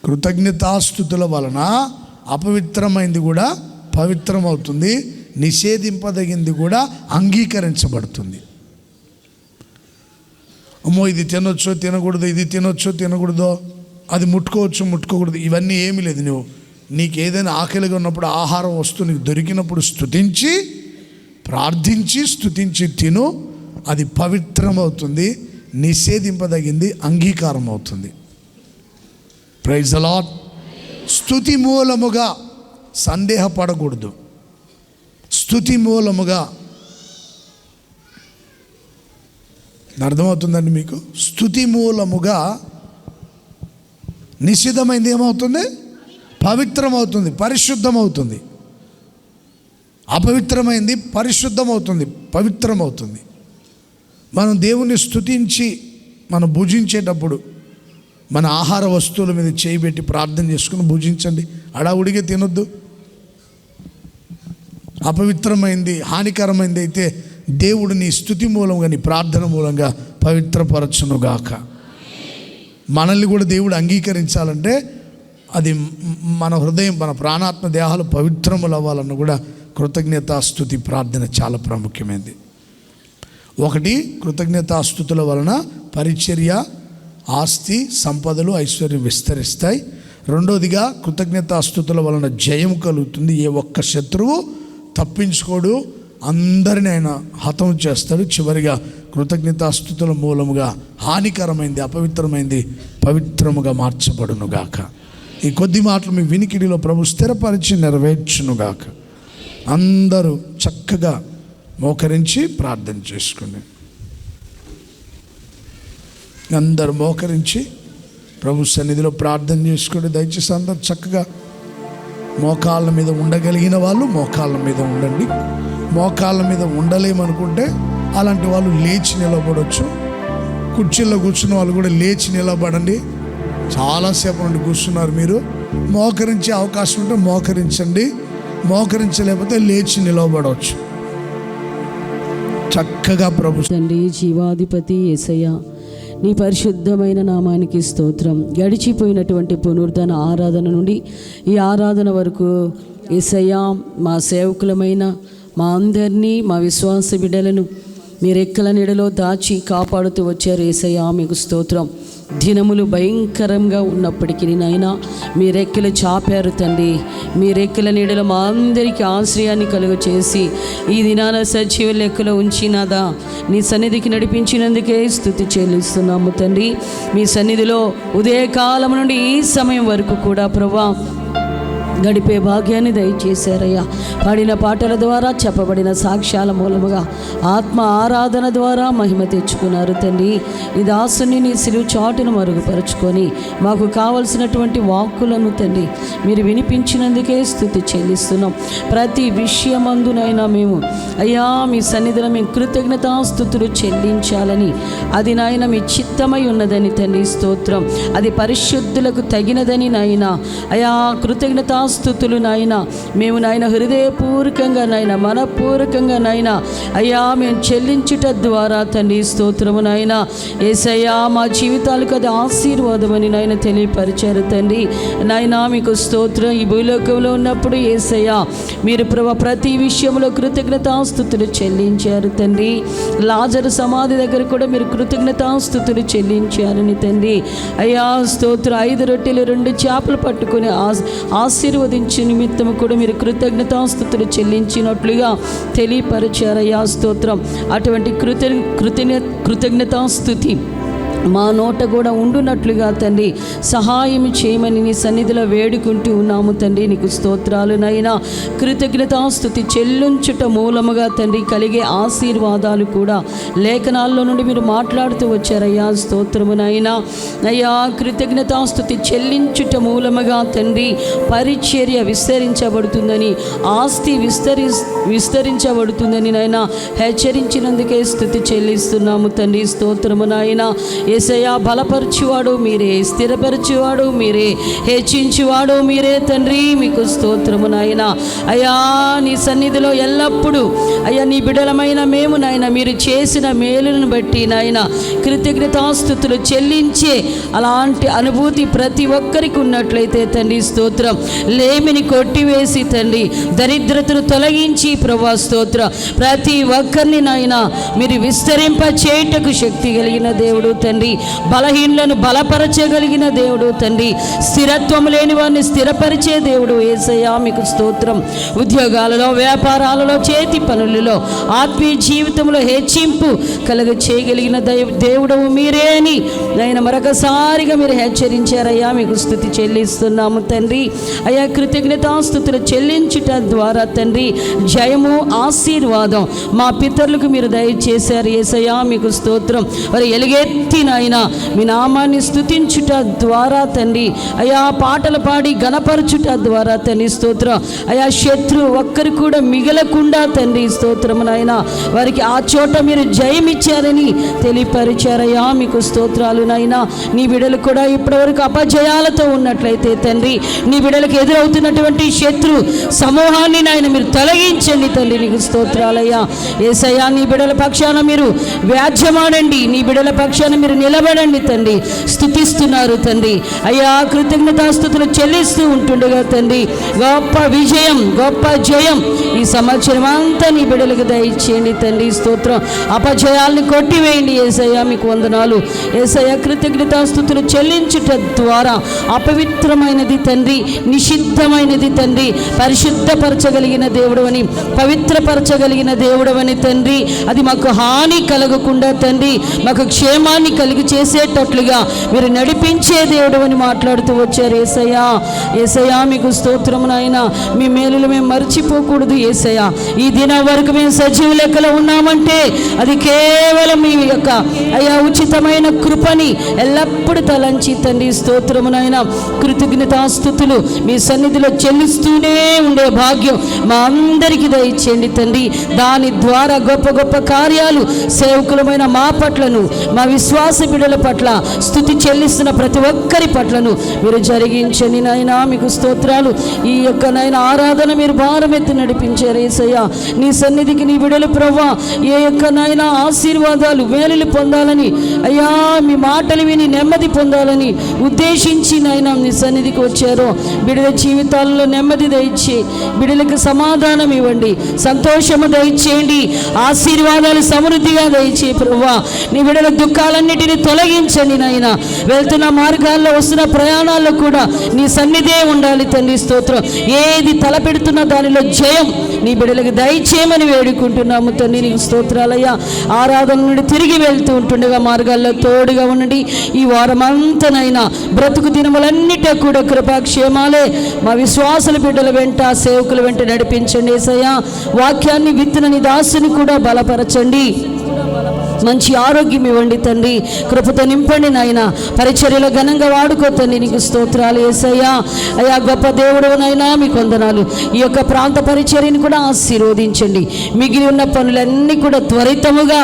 కృతజ్ఞతాస్తుతుల వలన అపవిత్రమైంది కూడా పవిత్రమవుతుంది, నిషేధింపదగింది కూడా అంగీకరించబడుతుంది. అమ్మో ఇది తినొచ్చో తినకూడదు, ఇది తినొచ్చో తినకూడదో, అది ముట్టుకోకూడదు, ఇవన్నీ ఏమీ లేదు. నీకు ఏదైనా ఆకలిగా ఉన్నప్పుడు ఆహారం వస్తువు నీకు దొరికినప్పుడు స్తుతించి ప్రార్థించి స్తుతించి తిను, అది పవిత్రమవుతుంది, నిషేధింపదగింది అంగీకారం అవుతుంది. Praise the Lord. స్తుతి మూలముగా సందేహపడకూడదు. స్తుతి మూలముగా, అర్థమవుతుందండి మీకు? స్తుతి మూలముగా నిషిద్ధమైంది ఏమవుతుంది? పవిత్రమవుతుంది, పరిశుద్ధమవుతుంది. అపవిత్రమైంది పరిశుద్ధమవుతుంది, పవిత్రమవుతుంది. మనం దేవుణ్ణి స్తుతించి మనం భుజించేటప్పుడు మన ఆహార వస్తువుల మీద చేయబెట్టి ప్రార్థన చేసుకుని భుజించండి. అడావుడిగా తినొద్దు. అపవిత్రమైంది హానికరమైంది అయితే దేవుడు నీ స్తుతి మూలంగా నీ ప్రార్థన మూలంగా పవిత్రపరచునుగాక. మనల్ని కూడా దేవుడు అంగీకరించాలంటే అది మన హృదయం, మన ప్రాణాత్మ దేహాలు పవిత్రములు అవ్వాలన్న కూడా కృతజ్ఞతాస్తుతి ప్రార్థన చాలా ప్రాముఖ్యమైనది. ఒకటి, కృతజ్ఞతాస్తుతుల వలన పరిచర్య ఆస్తి సంపదలు ఐశ్వర్యం విస్తరిస్తాయి. రెండోదిగా కృతజ్ఞతాస్తుతుల వలన జయం కలుగుతుంది. ఏ ఒక్క శత్రువు తప్పించుకోడు, అందరిని ఆయన హతం చేస్తాడు. చివరిగా కృతజ్ఞతాస్తుతుల మూలముగా హానికరమైంది అపవిత్రమైంది పవిత్రముగా మార్చబడునుగాక. ఈ కొద్ది మాటలు మీ వినికిడిలో ప్రభు స్థిరపరిచి నెరవేర్చునుగాక. అందరూ చక్కగా మోకరించి ప్రార్థన చేసుకోండి. అందరూ మోకరించి ప్రభు సన్నిధిలో ప్రార్థన చేసుకోండి. దయచేసి అందరూ చక్కగా మోకాళ్ళ మీద ఉండగలిగిన వాళ్ళు మోకాళ్ళ మీద ఉండండి. మోకాళ్ళ మీద ఉండలేమనుకుంటే అలాంటి వాళ్ళు లేచి నిలబడవచ్చు. కుర్చీల్లో కూర్చున్న వాళ్ళు కూడా లేచి నిలబడండి. చాలాసేపు నుండి కూర్చున్నారు మీరు. మోకరించే అవకాశం ఉంటే మోకరించండి, మోకరించలేకపోతే లేచి నిలబడవచ్చు. చక్కగా ప్రభు తండ్రి జీవాధిపతి యేసయ్య, నీ పరిశుద్ధమైన నామానికి స్తోత్రం. గడిచిపోయినటువంటి పునరుద్ధరణ ఆరాధన నుండి ఈ ఆరాధన వరకు యేసయ్య మా సేవకులమైన మా అందరినీ, మా విశ్వాస బిడ్డలను మీ రెక్కల నీడలో దాచి కాపాడుతూ వచ్చారు యేసయ్య, మీకు స్తోత్రం. దినములు భయంకరంగా ఉన్నప్పటికీ నాయనా మీ రెక్కలు చాపారు తండ్రి. మీ రెక్కల నీడలో మా అందరికీ ఆశ్రయాన్ని కలుగ చేసి ఈ దినాన సజీవ లెక్కలో ఉంచినాదా నీ సన్నిధికి నడిపించినందుకే స్తుతి చెల్లిస్తున్నాము తండ్రి. మీ సన్నిధిలో ఉదయకాలం నుండి ఈ సమయం వరకు కూడా ప్రభువా గడిపే భాగ్యాన్ని దయచేశారయ్యా. పాడిన పాటల ద్వారా చెప్పబడిన సాక్ష్యాల మూలముగా ఆత్మ ఆరాధన ద్వారా మహిమ తెచ్చుకున్నారు తండ్రి. ఈ దాసుని నీ సిలువ చాటును మరుగుపరుచుకొని మాకు కావలసినటువంటి వాక్కులను తండ్రి మీరు వినిపించినందుకే స్తుతి చెల్లిస్తున్నాం. ప్రతి విషయమందునైనా మేము అయ్యా మీ సన్నిధిలో మేము కృతజ్ఞతాస్తుతులు చెల్లించాలని అది నాయన మీ చిత్తమై ఉన్నదని తండ్రి స్తోత్రం. అది పరిశుద్ధులకు తగినదని నాయన అయ్యా కృతజ్ఞతాస్తుతులు నాయన మేము నాయన హృదయపూర్వకంగా నాయన మనపూర్వకంగా నాయన అయ్యా మేము చెల్లించుట ద్వారా తండ్రి స్తోత్రము నాయన. యేసయ్యా మా జీవితాలకు అది ఆశీర్వాదమని నాయన తెలియపరిచారు తండ్రి. నాయన మీకు స్తోత్రం. ఈ భూలోకంలో ఉన్నప్పుడు యేసయ్యా మీరు ప్రతి విషయంలో కృతజ్ఞతాస్తుతులు చెల్లించారు తండ్రి. లాజరు సమాధి దగ్గర కూడా మీరు కృతజ్ఞతాస్తుతులు చెల్లించారని తండ్రి. అయ్యా స్తోత్రం. 5 రొట్టెలు 2 చేపలు పట్టుకుని ఆశీర్వదించే నిమిత్తము కూడా మీరు కృతజ్ఞతాస్తుతులు చెల్లించినట్లుగా తెలియపరిచారయ్యా స్తోత్రం. అటువంటి కృతజ్ఞతాస్తుతి మా నోట కూడా ఉండునట్లుగా తండ్రి సహాయం చేయమని నీ సన్నిధిలో వేడుకుంటూ ఉన్నాము తండ్రి. నీకు స్తోత్రాలు నైనా. కృతజ్ఞతాస్తుతి చెల్లించుట మూలముగా తండ్రి కలిగే ఆశీర్వాదాలు కూడా లేఖనాల్లో నుండి మీరు మాట్లాడుతూ వచ్చారయ్యా స్తోత్రమునైనా. అయ్యా కృతజ్ఞతాస్తుతి చెల్లించుట మూలముగా తండ్రి పరిచర్య విస్తరించబడుతుందని, ఆస్తి విస్తరించబడుతుందని నైనా హెచ్చరించినందుకే స్తుతి చెల్లిస్తున్నాము తండ్రి స్తోత్రమునైనా. యేసయ్యా బలపరచువాడు మీరే, స్థిరపరచువాడు మీరే, హెచ్చించువాడు మీరే తండ్రి. మీకు స్తోత్రము నాయన. అయ్యా నీ సన్నిధిలో ఎల్లప్పుడూ అయ్యా నీ బిడలమైన మేము నాయన మీరు చేసిన మేలులను బట్టి నాయన కృతజ్ఞతాస్తుతులు చెల్లించే అలాంటి అనుభూతి ప్రతి ఒక్కరికి ఉన్నట్లయితే తండ్రి స్తోత్రం. లేమిని కొట్టివేసి తండ్రి దరిద్రతను తొలగించి ప్రభా స్తోత్రం ప్రతి ఒక్కరిని నాయన మీరు విస్తరింప చేయుటకు శక్తి కలిగిన దేవుడు తండ్రి. బలహీనులను బలపరచగలిగిన దేవుడు తండ్రి. స్థిరత్వం లేని వారిని స్థిరపరిచే దేవుడు యేసయ్యా మీకు స్తోత్రం. ఉద్యోగాలలో, వ్యాపారాలలో, చేతి పనులలో, ఆత్మీయ జీవితంలో హెచ్చింపు కలుగ చేయగలిగిన దేవుడవు మీరే అని ఆయన మరొకసారిగా మీరు హెచ్చరించారయ్యా. మీకు స్తుతి చెల్లిస్తున్నాము తండ్రి. అయ్యా కృతజ్ఞతాస్తుతులు చెల్లించుట ద్వారా తండ్రి జయము ఆశీర్వాదం మా పితరులకు మీరు దయచేశారు యేసయ్యా. మీకు స్తోత్రం. వారు ఎలుగెత్తి నాయన మీ నామాన్ని స్తుతించుట ద్వారా తండ్రి అయా పాటలు పాడి గణపరచుట ద్వారా తండ్రి స్తోత్రం. అయా శత్రు ఒక్కరు కూడా మిగలకుండా తండ్రి స్తోత్రము నాయన వారికి ఆ చోట మీరు జయమిచ్చారని తెలియపరిచారయ్యా. మీకు స్తోత్రాలు నాయన. నీ బిడలు కూడా ఇప్పటివరకు అపజయాలతో ఉన్నట్లయితే తండ్రి నీ బిడలకు ఎదురవుతున్నటువంటి శత్రు సమూహాన్ని నాయన మీరు తొలగించండి తండ్రి. నీకు స్తోత్రాలయ్యా. యేసయ్యా నీ బిడల పక్షాన మీరు వ్యాజ్యమాడండి, నీ బిడల పక్షాన మీరు నిలబడండి తండ్రి. స్తుతిస్తున్నారు తండ్రి. అయ్యా కృతజ్ఞతాస్తుతులు చెల్లిస్తూ ఉంటుండగా తండ్రి గొప్ప విజయం, గొప్ప జయం ఈ సంవత్సరం అంతా నీ బిడ్డలకు దయచేయండి తండ్రి. స్తోత్రం. అపజయాల్ని కొట్టివేయండి యేసయ్య. మీకు వందనాలు యేసయ్య. కృతజ్ఞతాస్తుతులు చెల్లించుట ద్వారా అపవిత్రమైనది తండ్రి, నిషిద్ధమైనది తండ్రి, పరిశుద్ధపరచగలిగిన దేవుడవని, పవిత్రపరచగలిగిన దేవుడవని తండ్రి, అది మాకు హాని కలగకుండా తండ్రి, మాకు క్షేమాన్ని కలిగి చేసేటట్లుగా మీరు నడిపించే దేవుడవని మాట్లాడుతూ వచ్చారు యేసయ్యా. యేసయ్యా మీకు స్తోత్రము నాయన. మీ మేలులు మేము మర్చిపోకూడదు యేసయ్యా. ఈ దినం వరకు మేము సజీవ లెక్కలో ఉన్నామంటే అది కేవలం మీ యొక్క అయ్యా ఉచితమైన కృపని ఎల్లప్పుడూ తలంచి తండ్రి స్తోత్రము నాయన. కృతజ్ఞతాస్తుతులు మీ సన్నిధిలో చెల్లిస్తూనే ఉండే భాగ్యం మా అందరికీ దయచేయండి తండ్రి. దాని ద్వారా గొప్ప గొప్ప కార్యాలు సేవకులమైన మా పట్లను, మా విశ్వాస బిడ్డల పట్ల, స్తుతి చెల్లిస్తున్న ప్రతి ఒక్కరి పట్లను మీరు జరిగించండి నాయనా. మీకు స్తోత్రాలు. ఈ యొక్క నాయన ఆరాధన మీరు భారమెత్తి నడిపించారు యేసయ్య. నీ సన్నిధికి నీ బిడ్డలు ప్రవ్వా ఏ యొక్క నాయన ఆశీర్వాదాలు మేలులు పొందాలని అయ్యా, మీ మాటలు విని నెమ్మది పొందాలని ఉద్దేశించి నాయన నీ సన్నిధికి వచ్చారో బిడ్డల జీవితాల్లో నెమ్మది దయచే, బిడ్డలకు సమాధానం ఇవ్వండి, సంతోషము దయచేయండి, ఆశీర్వాదాలు సమృద్ధిగా దయచే ప్రభువా. నీ బిడ్డల దుఃఖాలన్నిటిని తొలగించండి నాయన. వెళ్తున్న మార్గాల్లో వస్తున్న ప్రయాణాల్లో కూడా నీ సన్నిధే ఉండాలి తండ్రి. స్తోత్రం. ఏది తలపెడుతున్నా దానిలో జయం నీ బిడ్డలకు దయచేయమని వేడుకుంటున్నాము తండ్రి. నీకు స్తోత్రాలయ్యా. ఆరాధన నుండి తిరిగి వెళ్తూ ఉంటుండగా మార్గాల్లో తోడుగా ఉండండి. ఈ వారమంతనైనా బ్రతుకు దినములన్నిట కూడా కృపాక్షేమాలే మా విశ్వాసుల బిడ్డల వెంట, సేవకుల వెంట నడిపించండి యేసయ్యా. వాక్యాన్ని విత్తిన నీ దాసుని కూడా బలపరచండి. మంచి ఆరోగ్యం ఇవ్వండి తండ్రి. కృపతో నింపండి నాయన. పరిచర్యలో ఘనంగా వాడుకో తండ్రి. నీకు స్తోత్రాలు యేసయ్యా. అయ్యా గొప్ప దేవుడవునైనా మీకు వందనాలు. ఈ యొక్క ప్రాంత పరిచర్యని కూడా ఆశీర్వదించండి. మిగిలి ఉన్న పనులన్నీ కూడా త్వరితముగా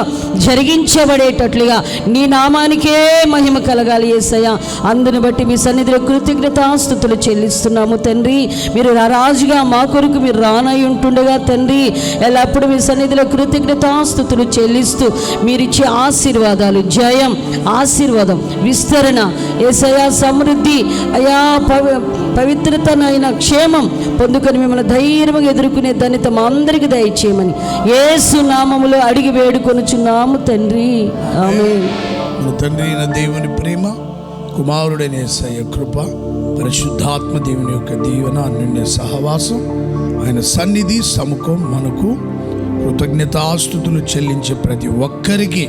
జరిగించబడేటట్లుగా నీ నామానికే మహిమ కలగాలి యేసయ్యా. అందుని బట్టి మీ సన్నిధిలో కృతజ్ఞతాస్తుతులు చెల్లిస్తున్నాము తండ్రి. మీరు రాజుగా మా కొరకు మీరు రానై ఉంటుండగా తండ్రి ఎల్లప్పుడూ మీ సన్నిధిలో కృతజ్ఞతాస్తుతులు చెల్లిస్తూ మీరు ఇచ్చే ఆశీర్వాదాలు, జయం, ఆశీర్వాదం, విస్తరణ యేసయ్యా, సమృద్ధి అయా, పవిత్రతనైన క్షేమం పొందుకొని మిమ్మల్ని ధైర్యంగా ఎదుర్కొనే ధన్యత మా అందరికీ దయచేయమని యేసు నామములో అడిగి వేడుకొనుచున్నాము తండ్రి. ఆమేన్. మన తండ్రి అయిన దేవుని ప్రేమ, కుమారుడైన యేసయ్య కృప, పరిశుద్ధాత్మ దేవుని యొక్క దీవెన, అన్యోన్య సహవాసం, ఆయన సన్నిధి సముఖం మనకు కృతజ్ఞతాస్తుతులు చెల్లించే ప్రతి ఒక్కరికి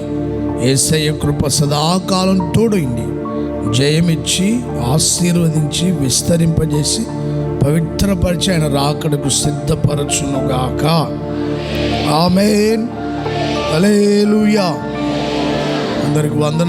యేసయ్య కృప సదాకాలం తోడైంది, జయమిచ్చి ఆశీర్వదించి విస్తరింపజేసి పవిత్రపరిచి ఆయన రాకడకు సిద్ధపరచునుగాక. ఆమేన్. హల్లెలూయా. అందరికి వందనాలు.